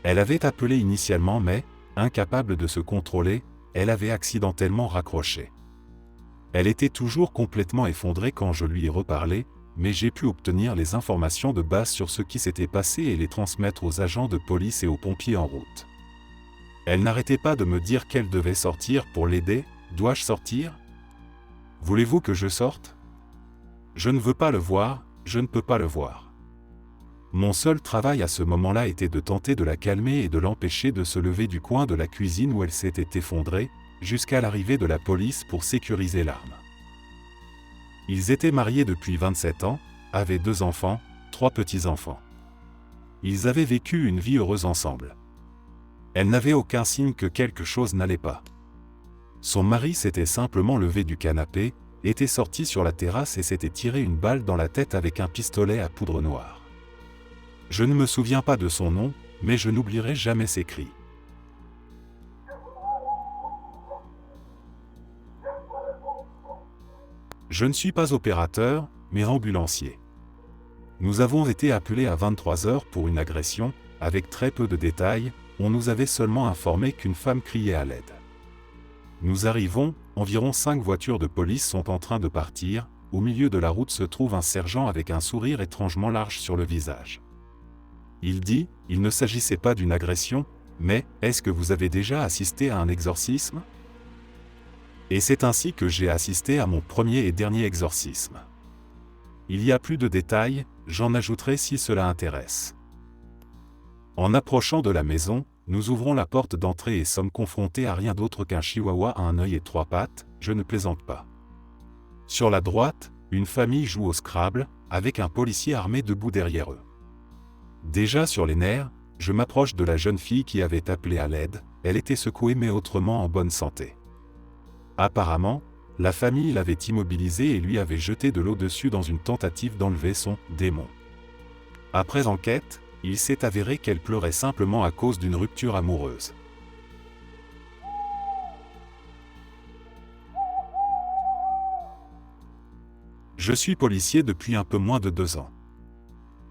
Elle avait appelé initialement mais, incapable de se contrôler, elle avait accidentellement raccroché. Elle était toujours complètement effondrée quand je lui ai reparlé, mais j'ai pu obtenir les informations de base sur ce qui s'était passé et les transmettre aux agents de police et aux pompiers en route. Elle n'arrêtait pas de me dire qu'elle devait sortir pour l'aider. Dois-je sortir? Voulez-vous que je sorte? Je ne veux pas le voir, je ne peux pas le voir. Mon seul travail à ce moment-là était de tenter de la calmer et de l'empêcher de se lever du coin de la cuisine où elle s'était effondrée, jusqu'à l'arrivée de la police pour sécuriser l'arme. Ils étaient mariés depuis 27 ans, avaient 2 enfants, 3 petits-enfants. Ils avaient vécu une vie heureuse ensemble. Elle n'avait aucun signe que quelque chose n'allait pas. Son mari s'était simplement levé du canapé, était sorti sur la terrasse et s'était tiré une balle dans la tête avec un pistolet à poudre noire. Je ne me souviens pas de son nom, mais je n'oublierai jamais ses cris. Je ne suis pas opérateur, mais ambulancier. Nous avons été appelés à 23 heures pour une agression, avec très peu de détails, on nous avait seulement informé qu'une femme criait à l'aide. Nous arrivons, environ 5 voitures de police sont en train de partir, au milieu de la route se trouve un sergent avec un sourire étrangement large sur le visage. Il dit, il ne s'agissait pas d'une agression, mais est-ce que vous avez déjà assisté à un exorcisme? Et c'est ainsi que j'ai assisté à mon premier et dernier exorcisme. Il y a plus de détails, j'en ajouterai si cela intéresse. En approchant de la maison, nous ouvrons la porte d'entrée et sommes confrontés à rien d'autre qu'un chihuahua à un œil et 3 pattes, je ne plaisante pas. Sur la droite, une famille joue au Scrabble, avec un policier armé debout derrière eux. Déjà sur les nerfs, je m'approche de la jeune fille qui avait appelé à l'aide, elle était secouée mais autrement en bonne santé. Apparemment, la famille l'avait immobilisé et lui avait jeté de l'eau dessus dans une tentative d'enlever son « démon ». Après enquête, il s'est avéré qu'elle pleurait simplement à cause d'une rupture amoureuse. Je suis policier depuis un peu moins de 2 ans.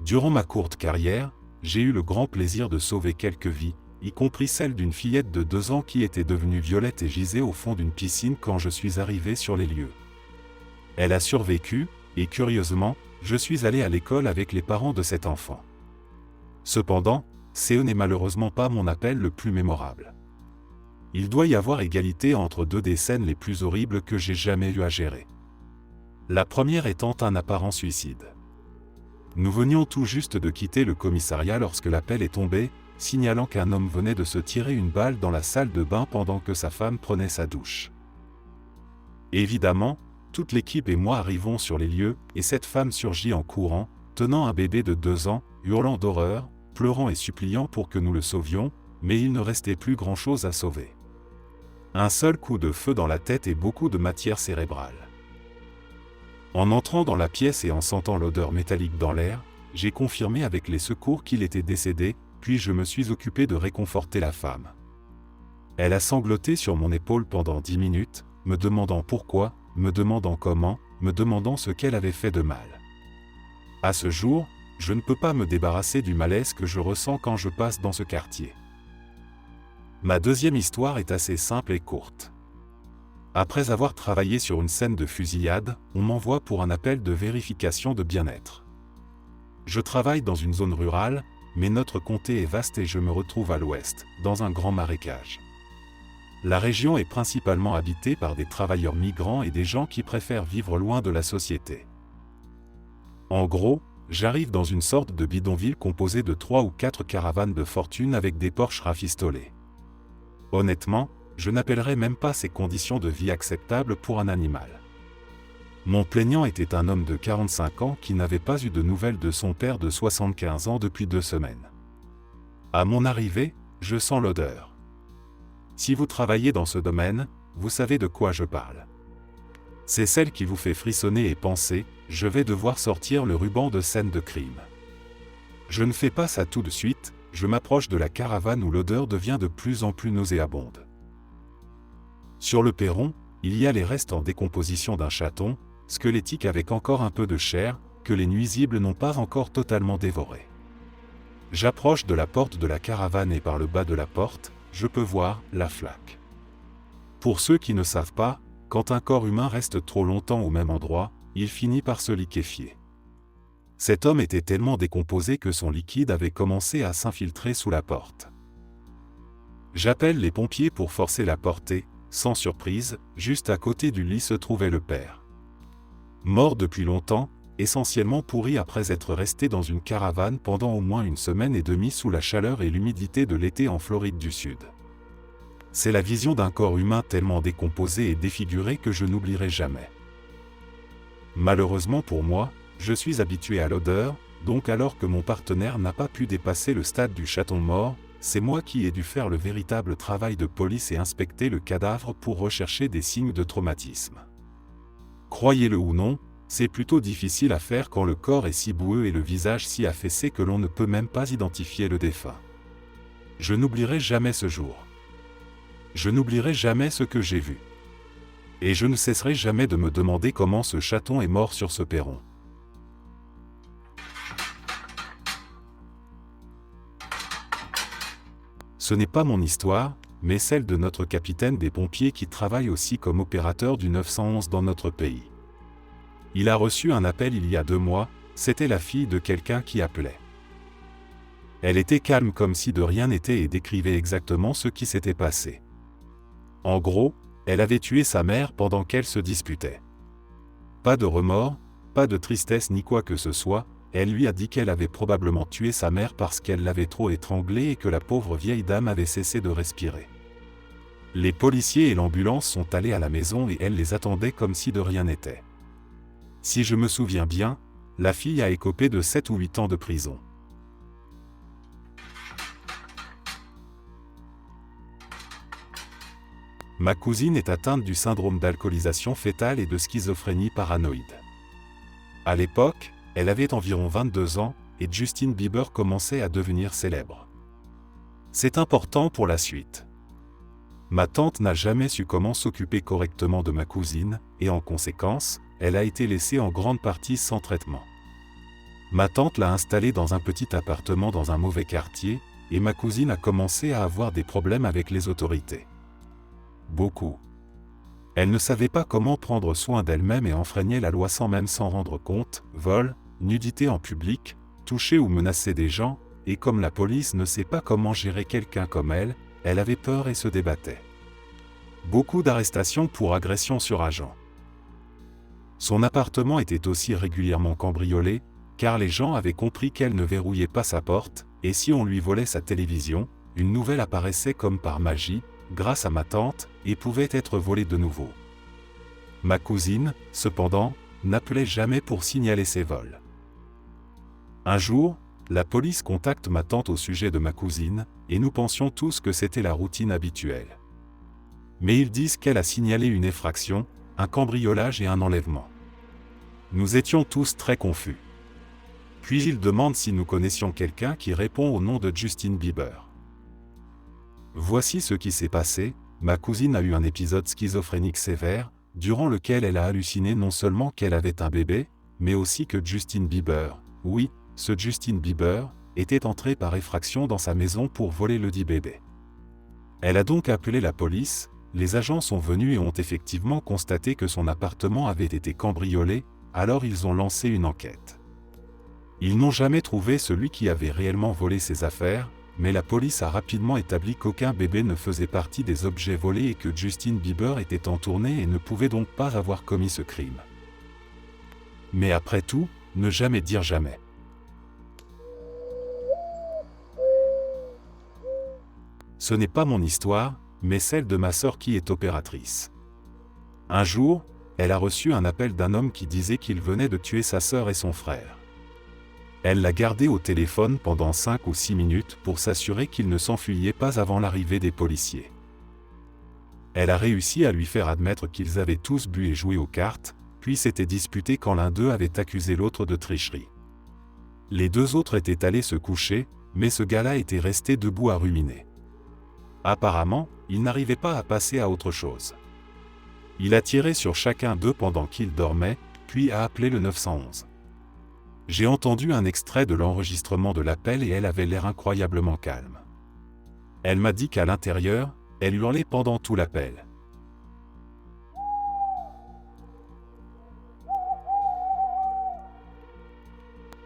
Durant ma courte carrière, j'ai eu le grand plaisir de sauver quelques vies, y compris celle d'une fillette de 2 ans qui était devenue violette et gisait au fond d'une piscine quand je suis arrivé sur les lieux. Elle a survécu, et curieusement, je suis allé à l'école avec les parents de cet enfant. Cependant, ce n'est malheureusement pas mon appel le plus mémorable. Il doit y avoir égalité entre 2 des scènes les plus horribles que j'ai jamais eu à gérer. La première étant un apparent suicide. Nous venions tout juste de quitter le commissariat lorsque l'appel est tombé, signalant qu'un homme venait de se tirer une balle dans la salle de bain pendant que sa femme prenait sa douche. Évidemment, toute l'équipe et moi arrivons sur les lieux, et cette femme surgit en courant, tenant un bébé de 2 ans, hurlant d'horreur, pleurant et suppliant pour que nous le sauvions, mais il ne restait plus grand-chose à sauver. Un seul coup de feu dans la tête et beaucoup de matière cérébrale. En entrant dans la pièce et en sentant l'odeur métallique dans l'air, j'ai confirmé avec les secours qu'il était décédé, puis je me suis occupé de réconforter la femme. Elle a sangloté sur mon épaule pendant 10 minutes, me demandant pourquoi, me demandant comment, me demandant ce qu'elle avait fait de mal. À ce jour, je ne peux pas me débarrasser du malaise que je ressens quand je passe dans ce quartier. Ma deuxième histoire est assez simple et courte. Après avoir travaillé sur une scène de fusillade, on m'envoie pour un appel de vérification de bien-être. Je travaille dans une zone rurale, mais notre comté est vaste et je me retrouve à l'ouest, dans un grand marécage. La région est principalement habitée par des travailleurs migrants et des gens qui préfèrent vivre loin de la société. En gros, j'arrive dans une sorte de bidonville composé de 3 ou 4 caravanes de fortune avec des Porsche rafistolés. Honnêtement, je n'appellerais même pas ces conditions de vie acceptables pour un animal. Mon plaignant était un homme de 45 ans qui n'avait pas eu de nouvelles de son père de 75 ans depuis 2 semaines. À mon arrivée, je sens l'odeur. Si vous travaillez dans ce domaine, vous savez de quoi je parle. C'est celle qui vous fait frissonner et penser « je vais devoir sortir le ruban de scène de crime ». Je ne fais pas ça tout de suite, je m'approche de la caravane où l'odeur devient de plus en plus nauséabonde. Sur le perron, il y a les restes en décomposition d'un chaton, squelettique avec encore un peu de chair, que les nuisibles n'ont pas encore totalement dévoré. J'approche de la porte de la caravane et par le bas de la porte, je peux voir la flaque. Pour ceux qui ne savent pas, quand un corps humain reste trop longtemps au même endroit, il finit par se liquéfier. Cet homme était tellement décomposé que son liquide avait commencé à s'infiltrer sous la porte. J'appelle les pompiers pour forcer la porte et, sans surprise, juste à côté du lit se trouvait le père. Mort depuis longtemps, essentiellement pourri après être resté dans une caravane pendant au moins 1 semaine et demie sous la chaleur et l'humidité de l'été en Floride du Sud. C'est la vision d'un corps humain tellement décomposé et défiguré que je n'oublierai jamais. Malheureusement pour moi, je suis habitué à l'odeur, donc alors que mon partenaire n'a pas pu dépasser le stade du chaton mort, c'est moi qui ai dû faire le véritable travail de police et inspecter le cadavre pour rechercher des signes de traumatisme. Croyez-le ou non, c'est plutôt difficile à faire quand le corps est si boueux et le visage si affaissé que l'on ne peut même pas identifier le défunt. Je n'oublierai jamais ce jour. Je n'oublierai jamais ce que j'ai vu. Et je ne cesserai jamais de me demander comment ce chaton est mort sur ce perron. Ce n'est pas mon histoire, mais celle de notre capitaine des pompiers qui travaille aussi comme opérateur du 911 dans notre pays. Il a reçu un appel il y a 2 mois, c'était la fille de quelqu'un qui appelait. Elle était calme comme si de rien n'était et décrivait exactement ce qui s'était passé. En gros, elle avait tué sa mère pendant qu'elle se disputait. Pas de remords, pas de tristesse ni quoi que ce soit, elle lui a dit qu'elle avait probablement tué sa mère parce qu'elle l'avait trop étranglée et que la pauvre vieille dame avait cessé de respirer. Les policiers et l'ambulance sont allés à la maison et elle les attendait comme si de rien n'était. Si je me souviens bien, la fille a écopé de 7 ou 8 ans de prison. Ma cousine est atteinte du syndrome d'alcoolisation fœtale et de schizophrénie paranoïde. À l'époque, elle avait environ 22 ans, et Justin Bieber commençait à devenir célèbre. C'est important pour la suite. Ma tante n'a jamais su comment s'occuper correctement de ma cousine, et en conséquence, elle a été laissée en grande partie sans traitement. Ma tante l'a installée dans un petit appartement dans un mauvais quartier, et ma cousine a commencé à avoir des problèmes avec les autorités. Beaucoup. Elle ne savait pas comment prendre soin d'elle-même et enfreignait la loi sans même s'en rendre compte, vol, nudité en public, toucher ou menacer des gens, et comme la police ne sait pas comment gérer quelqu'un comme elle avait peur et se débattait. Beaucoup d'arrestations pour agression sur agent. Son appartement était aussi régulièrement cambriolé, car les gens avaient compris qu'elle ne verrouillait pas sa porte, et si on lui volait sa télévision, une nouvelle apparaissait comme par magie, grâce à ma tante, et pouvait être volée de nouveau. Ma cousine, cependant, n'appelait jamais pour signaler ses vols. Un jour, la police contacte ma tante au sujet de ma cousine, et nous pensions tous que c'était la routine habituelle. Mais ils disent qu'elle a signalé une effraction, un cambriolage et un enlèvement. Nous étions tous très confus. Puis ils demandent si nous connaissions quelqu'un qui répond au nom de Justin Bieber. Voici ce qui s'est passé, ma cousine a eu un épisode schizophrénique sévère, durant lequel elle a halluciné non seulement qu'elle avait un bébé, mais aussi que Justin Bieber, oui, ce Justin Bieber, était entré par effraction dans sa maison pour voler le dit bébé. Elle a donc appelé la police, les agents sont venus et ont effectivement constaté que son appartement avait été cambriolé, alors ils ont lancé une enquête. Ils n'ont jamais trouvé celui qui avait réellement volé ses affaires, mais la police a rapidement établi qu'aucun bébé ne faisait partie des objets volés et que Justin Bieber était en tournée et ne pouvait donc pas avoir commis ce crime. Mais après tout, ne jamais dire jamais. Ce n'est pas mon histoire, mais celle de ma sœur qui est opératrice. Un jour, elle a reçu un appel d'un homme qui disait qu'il venait de tuer sa sœur et son frère. Elle l'a gardé au téléphone pendant 5 ou 6 minutes pour s'assurer qu'il ne s'enfuyait pas avant l'arrivée des policiers. Elle a réussi à lui faire admettre qu'ils avaient tous bu et joué aux cartes, puis s'étaient disputés quand l'un d'eux avait accusé l'autre de tricherie. Les deux autres étaient allés se coucher, mais ce gars-là était resté debout à ruminer. Apparemment, il n'arrivait pas à passer à autre chose. Il a tiré sur chacun d'eux pendant qu'ils dormaient, puis a appelé le 911. J'ai entendu un extrait de l'enregistrement de l'appel et elle avait l'air incroyablement calme. Elle m'a dit qu'à l'intérieur, elle hurlait pendant tout l'appel.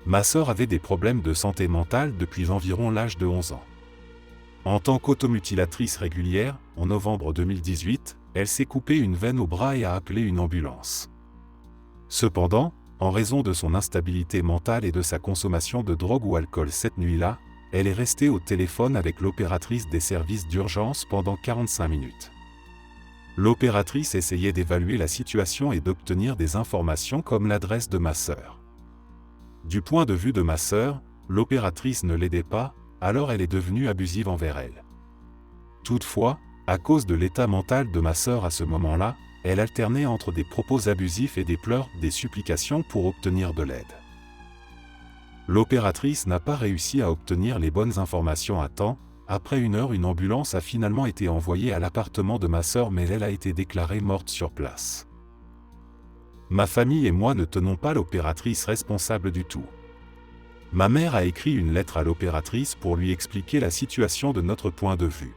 Ma sœur avait des problèmes de santé mentale depuis environ l'âge de 11 ans. En tant qu'automutilatrice régulière, en novembre 2018, elle s'est coupé une veine au bras et a appelé une ambulance. Cependant, en raison de son instabilité mentale et de sa consommation de drogue ou alcool cette nuit-là, elle est restée au téléphone avec l'opératrice des services d'urgence pendant 45 minutes. L'opératrice essayait d'évaluer la situation et d'obtenir des informations comme l'adresse de ma sœur. Du point de vue de ma sœur, l'opératrice ne l'aidait pas, alors elle est devenue abusive envers elle. Toutefois, à cause de l'état mental de ma sœur à ce moment-là, elle alternait entre des propos abusifs et des pleurs, des supplications pour obtenir de l'aide. L'opératrice n'a pas réussi à obtenir les bonnes informations à temps. Après 1 heure, une ambulance a finalement été envoyée à l'appartement de ma sœur, mais elle a été déclarée morte sur place. Ma famille et moi ne tenons pas l'opératrice responsable du tout. Ma mère a écrit une lettre à l'opératrice pour lui expliquer la situation de notre point de vue.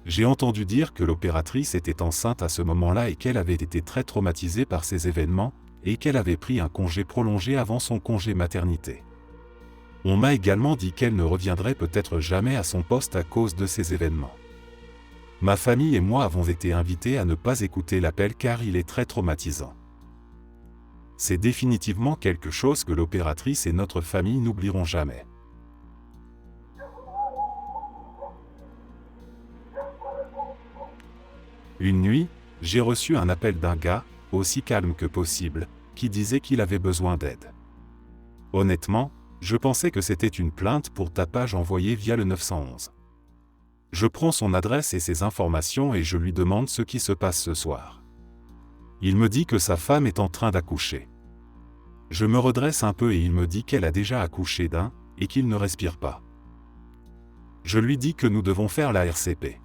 J'ai entendu dire que l'opératrice était enceinte à ce moment-là et qu'elle avait été très traumatisée par ces événements, et qu'elle avait pris un congé prolongé avant son congé maternité. On m'a également dit qu'elle ne reviendrait peut-être jamais à son poste à cause de ces événements. Ma famille et moi avons été invités à ne pas écouter l'appel car il est très traumatisant. C'est définitivement quelque chose que l'opératrice et notre famille n'oublieront jamais. Une nuit, j'ai reçu un appel d'un gars, aussi calme que possible, qui disait qu'il avait besoin d'aide. Honnêtement, je pensais que c'était une plainte pour tapage envoyée via le 911. Je prends son adresse et ses informations et je lui demande ce qui se passe ce soir. Il me dit que sa femme est en train d'accoucher. Je me redresse un peu et il me dit qu'elle a déjà accouché d'un, et qu'il ne respire pas. Je lui dis que nous devons faire la RCP.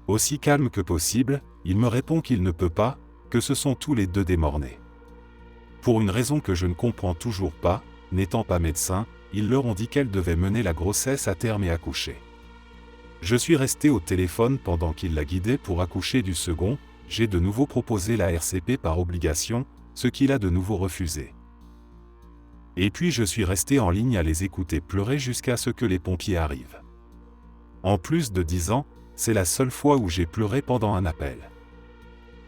Aussi calme que possible, il me répond qu'il ne peut pas, que ce sont tous les deux des morts-nés. Pour une raison que je ne comprends toujours pas, n'étant pas médecin, ils leur ont dit qu'elle devait mener la grossesse à terme et accoucher. Je suis resté au téléphone pendant qu'il la guidait pour accoucher du second, j'ai de nouveau proposé la RCP par obligation, ce qu'il a de nouveau refusé. Et puis je suis resté en ligne à les écouter pleurer jusqu'à ce que les pompiers arrivent. En plus de 10 ans, c'est la seule fois où j'ai pleuré pendant un appel.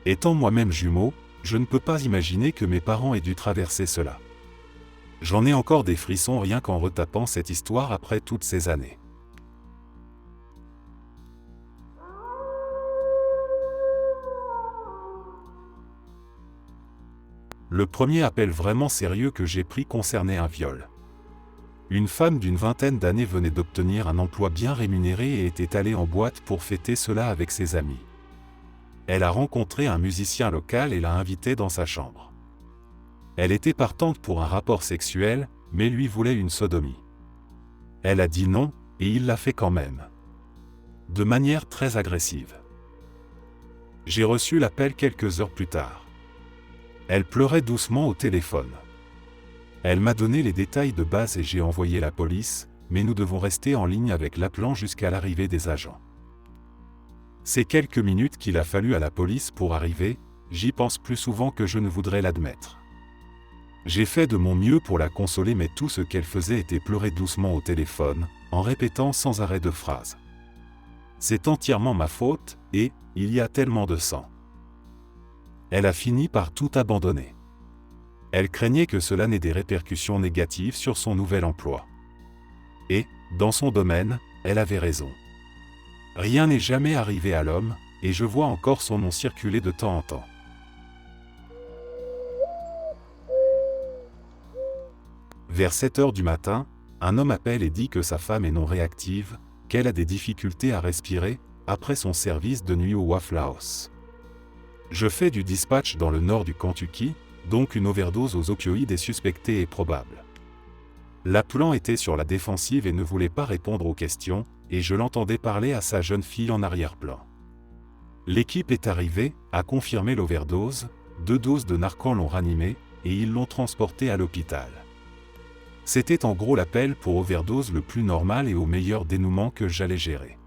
Étant moi-même jumeau, je ne peux pas imaginer que mes parents aient dû traverser cela. J'en ai encore des frissons rien qu'en retapant cette histoire après toutes ces années. Le premier appel vraiment sérieux que j'ai pris concernait un viol. Une femme d'une vingtaine d'années venait d'obtenir un emploi bien rémunéré et était allée en boîte pour fêter cela avec ses amis. Elle a rencontré un musicien local et l'a invité dans sa chambre. Elle était partante pour un rapport sexuel, mais lui voulait une sodomie. Elle a dit non, et il l'a fait quand même. De manière très agressive. J'ai reçu l'appel quelques heures plus tard. Elle pleurait doucement au téléphone. Elle m'a donné les détails de base et j'ai envoyé la police, mais nous devons rester en ligne avec l'appelant jusqu'à l'arrivée des agents. Ces quelques minutes qu'il a fallu à la police pour arriver, j'y pense plus souvent que je ne voudrais l'admettre. J'ai fait de mon mieux pour la consoler, mais tout ce qu'elle faisait était pleurer doucement au téléphone, en répétant sans arrêt de phrases. C'est entièrement ma faute, et il y a tellement de sang. Elle a fini par tout abandonner. Elle craignait que cela n'ait des répercussions négatives sur son nouvel emploi. Et, dans son domaine, elle avait raison. Rien n'est jamais arrivé à l'homme, et je vois encore son nom circuler de temps en temps. Vers 7 heures du matin, un homme appelle et dit que sa femme est non réactive, qu'elle a des difficultés à respirer, après son service de nuit au Waffle House. Je fais du dispatch dans le nord du Kentucky, donc une overdose aux opioïdes est suspectée et probable. L'appelant était sur la défensive et ne voulait pas répondre aux questions, et je l'entendais parler à sa jeune fille en arrière-plan. L'équipe est arrivée, a confirmé l'overdose, 2 doses de Narcan l'ont ranimée, et ils l'ont transportée à l'hôpital. C'était en gros l'appel pour overdose le plus normal et au meilleur dénouement que j'allais gérer.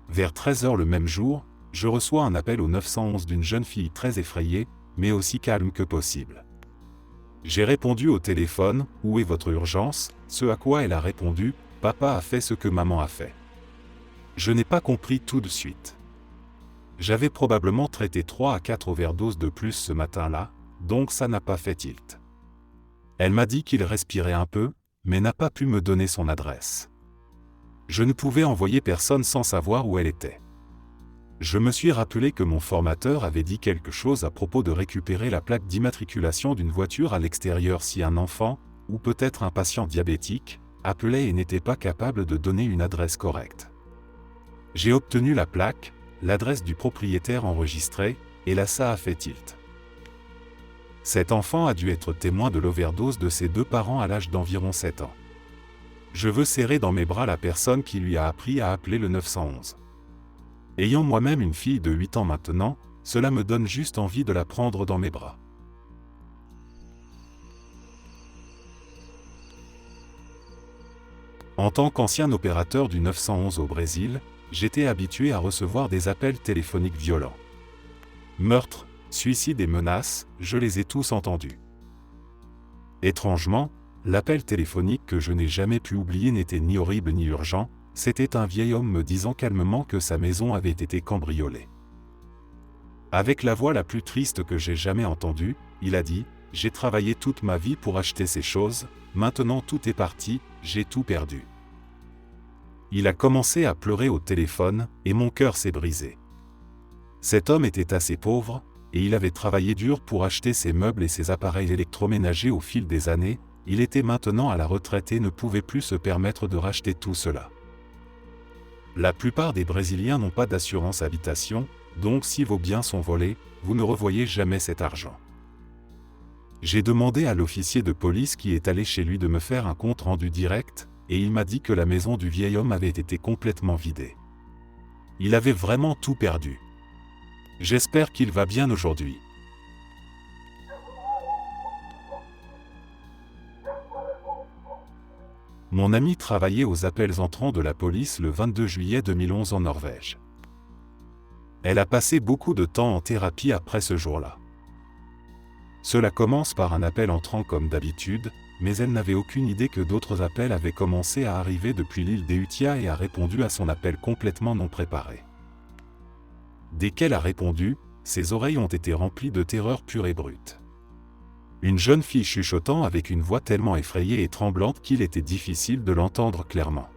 Vers 13 h le même jour, je reçois un appel au 911 d'une jeune fille très effrayée, mais aussi calme que possible. J'ai répondu au téléphone, « Où est votre urgence ?» Ce à quoi elle a répondu, « Papa a fait ce que maman a fait. » Je n'ai pas compris tout de suite. J'avais probablement traité 3 à 4 overdoses de plus ce matin-là, donc ça n'a pas fait tilt. Elle m'a dit qu'il respirait un peu, mais n'a pas pu me donner son adresse. Je ne pouvais envoyer personne sans savoir où elle était. Je me suis rappelé que mon formateur avait dit quelque chose à propos de récupérer la plaque d'immatriculation d'une voiture à l'extérieur si un enfant, ou peut-être un patient diabétique, appelait et n'était pas capable de donner une adresse correcte. J'ai obtenu la plaque, l'adresse du propriétaire enregistrée, et là ça a fait tilt. Cet enfant a dû être témoin de l'overdose de ses 2 parents à l'âge d'environ 7 ans. Je veux serrer dans mes bras la personne qui lui a appris à appeler le 911. Ayant moi-même une fille de 8 ans maintenant, cela me donne juste envie de la prendre dans mes bras. En tant qu'ancien opérateur du 911 au Brésil, j'étais habitué à recevoir des appels téléphoniques violents. Meurtre, suicide et menaces, je les ai tous entendus. Étrangement, l'appel téléphonique que je n'ai jamais pu oublier n'était ni horrible ni urgent, c'était un vieil homme me disant calmement que sa maison avait été cambriolée. Avec la voix la plus triste que j'ai jamais entendue, il a dit « J'ai travaillé toute ma vie pour acheter ces choses, maintenant tout est parti, j'ai tout perdu. » Il a commencé à pleurer au téléphone, et mon cœur s'est brisé. Cet homme était assez pauvre, et il avait travaillé dur pour acheter ses meubles et ses appareils électroménagers au fil des années, il était maintenant à la retraite et ne pouvait plus se permettre de racheter tout cela. La plupart des Brésiliens n'ont pas d'assurance habitation, donc si vos biens sont volés, vous ne revoyez jamais cet argent. J'ai demandé à l'officier de police qui est allé chez lui de me faire un compte rendu direct, et il m'a dit que la maison du vieil homme avait été complètement vidée. Il avait vraiment tout perdu. J'espère qu'il va bien aujourd'hui. Mon ami travaillait aux appels entrants de la police le 22 juillet 2011 en Norvège. Elle a passé beaucoup de temps en thérapie après ce jour-là. Cela commence par un appel entrant comme d'habitude, mais elle n'avait aucune idée que d'autres appels avaient commencé à arriver depuis l'île d'Utia et a répondu à son appel complètement non préparé. Dès qu'elle a répondu, ses oreilles ont été remplies de terreur pure et brute. Une jeune fille chuchotant avec une voix tellement effrayée et tremblante qu'il était difficile de l'entendre clairement.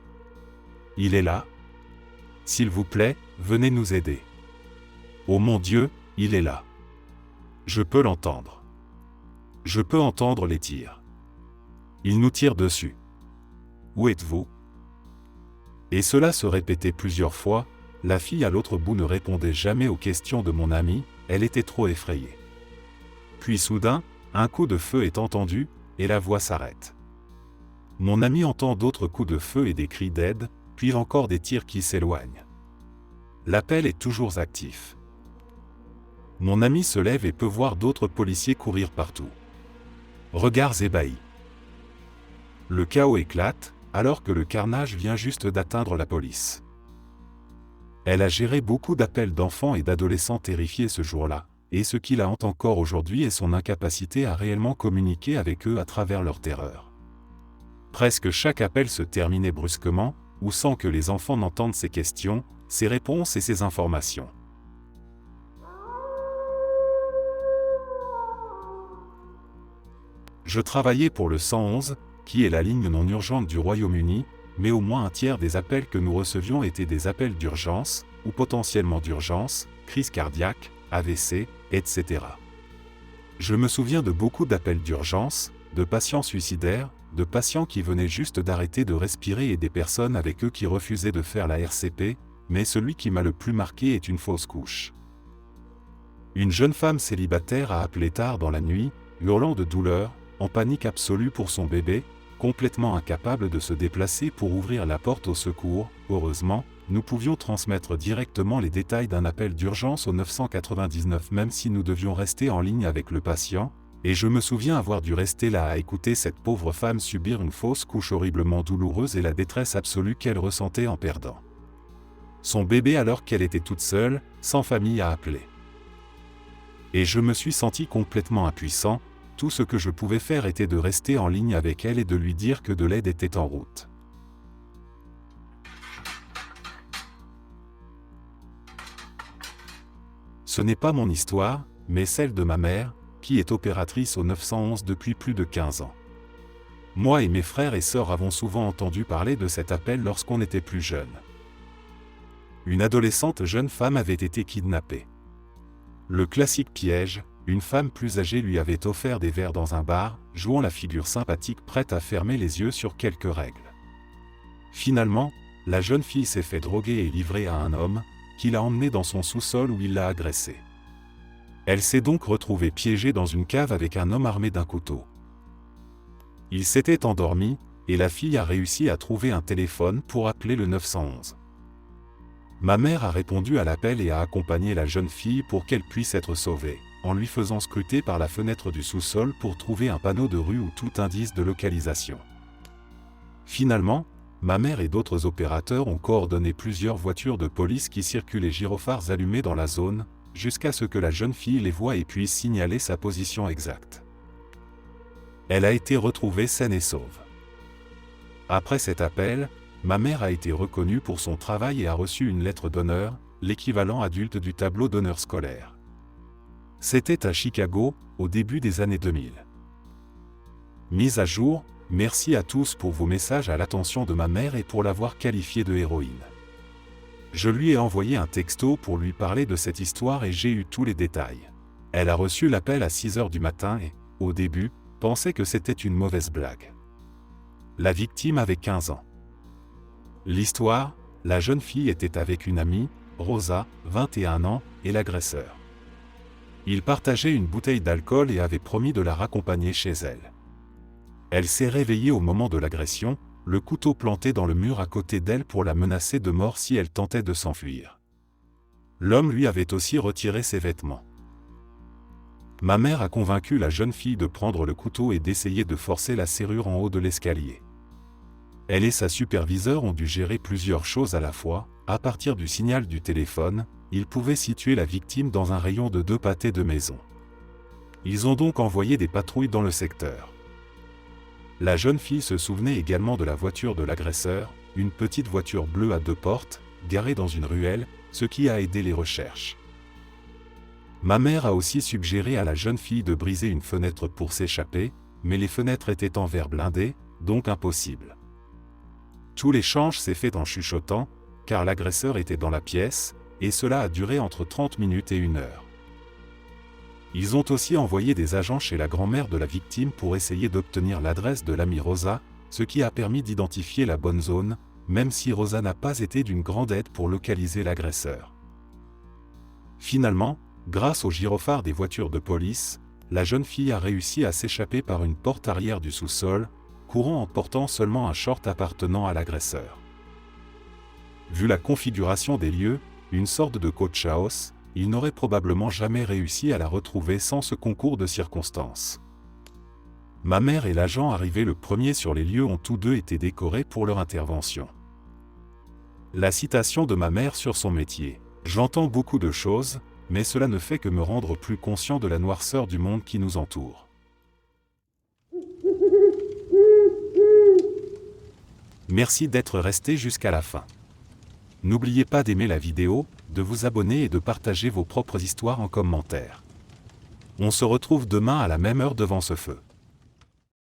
« Il est là. S'il vous plaît, venez nous aider. Oh mon Dieu, il est là. Je peux l'entendre. Je peux entendre les tirs. Il nous tire dessus. Où êtes-vous » Et cela se répétait plusieurs fois. La fille à l'autre bout ne répondait jamais aux questions de mon ami, elle était trop effrayée. Puis soudain, un coup de feu est entendu, et la voix s'arrête. Mon ami entend d'autres coups de feu et des cris d'aide, puis encore des tirs qui s'éloignent. L'appel est toujours actif. Mon ami se lève et peut voir d'autres policiers courir partout. Regards ébahis. Le chaos éclate, alors que le carnage vient juste d'atteindre la police. Elle a géré beaucoup d'appels d'enfants et d'adolescents terrifiés ce jour-là, et ce qui la hante encore aujourd'hui est son incapacité à réellement communiquer avec eux à travers leur terreur. Presque chaque appel se terminait brusquement, ou sans que les enfants n'entendent ses questions, ses réponses et ses informations. Je travaillais pour le 111, qui est la ligne non urgente du Royaume-Uni, mais au moins un tiers des appels que nous recevions étaient des appels d'urgence, ou potentiellement d'urgence, crise cardiaque, AVC, etc. Je me souviens de beaucoup d'appels d'urgence, de patients suicidaires, de patients qui venaient juste d'arrêter de respirer et des personnes avec eux qui refusaient de faire la RCP, mais celui qui m'a le plus marqué est une fausse couche. Une jeune femme célibataire a appelé tard dans la nuit, hurlant de douleur, en panique absolue pour son bébé, complètement incapable de se déplacer pour ouvrir la porte au secours. Heureusement, nous pouvions transmettre directement les détails d'un appel d'urgence au 999 même si nous devions rester en ligne avec le patient, et je me souviens avoir dû rester là à écouter cette pauvre femme subir une fausse couche horriblement douloureuse et la détresse absolue qu'elle ressentait en perdant son bébé alors qu'elle était toute seule, sans famille à appeler. Et je me suis senti complètement impuissant. Tout ce que je pouvais faire était de rester en ligne avec elle et de lui dire que de l'aide était en route. Ce n'est pas mon histoire, mais celle de ma mère, qui est opératrice au 911 depuis plus de 15 ans. Moi et mes frères et sœurs avons souvent entendu parler de cet appel lorsqu'on était plus jeunes. Une adolescente jeune femme avait été kidnappée. Le classique piège, une femme plus âgée lui avait offert des verres dans un bar, jouant la figure sympathique prête à fermer les yeux sur quelques règles. Finalement, la jeune fille s'est fait droguer et livrer à un homme, qui l'a emmenée dans son sous-sol où il l'a agressée. Elle s'est donc retrouvée piégée dans une cave avec un homme armé d'un couteau. Il s'était endormi, et la fille a réussi à trouver un téléphone pour appeler le 911. Ma mère a répondu à l'appel et a accompagné la jeune fille pour qu'elle puisse être sauvée, en lui faisant scruter par la fenêtre du sous-sol pour trouver un panneau de rue ou tout indice de localisation. Finalement, ma mère et d'autres opérateurs ont coordonné plusieurs voitures de police qui circulaient gyrophares allumés dans la zone, jusqu'à ce que la jeune fille les voie et puisse signaler sa position exacte. Elle a été retrouvée saine et sauve. Après cet appel, ma mère a été reconnue pour son travail et a reçu une lettre d'honneur, l'équivalent adulte du tableau d'honneur scolaire. C'était à Chicago, au début des années 2000. Mise à jour, merci à tous pour vos messages à l'attention de ma mère et pour l'avoir qualifiée de héroïne. Je lui ai envoyé un texto pour lui parler de cette histoire et j'ai eu tous les détails. Elle a reçu l'appel à 6h du matin et, au début, pensait que c'était une mauvaise blague. La victime avait 15 ans. L'histoire, la jeune fille était avec une amie, Rosa, 21 ans, et l'agresseur. Ils partageaient une bouteille d'alcool et avaient promis de la raccompagner chez elle. Elle s'est réveillée au moment de l'agression, le couteau planté dans le mur à côté d'elle pour la menacer de mort si elle tentait de s'enfuir. L'homme lui avait aussi retiré ses vêtements. Ma mère a convaincu la jeune fille de prendre le couteau et d'essayer de forcer la serrure en haut de l'escalier. Elle et sa superviseure ont dû gérer plusieurs choses à la fois. À partir du signal du téléphone, ils pouvaient situer la victime dans un rayon de 2 pâtés de maison. Ils ont donc envoyé des patrouilles dans le secteur. La jeune fille se souvenait également de la voiture de l'agresseur, une petite voiture bleue à 2 portes, garée dans une ruelle, ce qui a aidé les recherches. Ma mère a aussi suggéré à la jeune fille de briser une fenêtre pour s'échapper, mais les fenêtres étaient en verre blindé, donc impossible. Tout l'échange s'est fait en chuchotant, car l'agresseur était dans la pièce, et cela a duré entre 30 minutes et 1 heure. Ils ont aussi envoyé des agents chez la grand-mère de la victime pour essayer d'obtenir l'adresse de l'amie Rosa, ce qui a permis d'identifier la bonne zone, même si Rosa n'a pas été d'une grande aide pour localiser l'agresseur. Finalement, grâce au gyrophare des voitures de police, la jeune fille a réussi à s'échapper par une porte arrière du sous-sol, courant en portant seulement un short appartenant à l'agresseur. Vu la configuration des lieux, une sorte de coach house, il n'aurait probablement jamais réussi à la retrouver sans ce concours de circonstances. Ma mère et l'agent arrivé le premier sur les lieux ont tous deux été décorés pour leur intervention. La citation de ma mère sur son métier. J'entends beaucoup de choses, mais cela ne fait que me rendre plus conscient de la noirceur du monde qui nous entoure. Merci d'être resté jusqu'à la fin. N'oubliez pas d'aimer la vidéo, de vous abonner et de partager vos propres histoires en commentaire. On se retrouve demain à la même heure devant ce feu.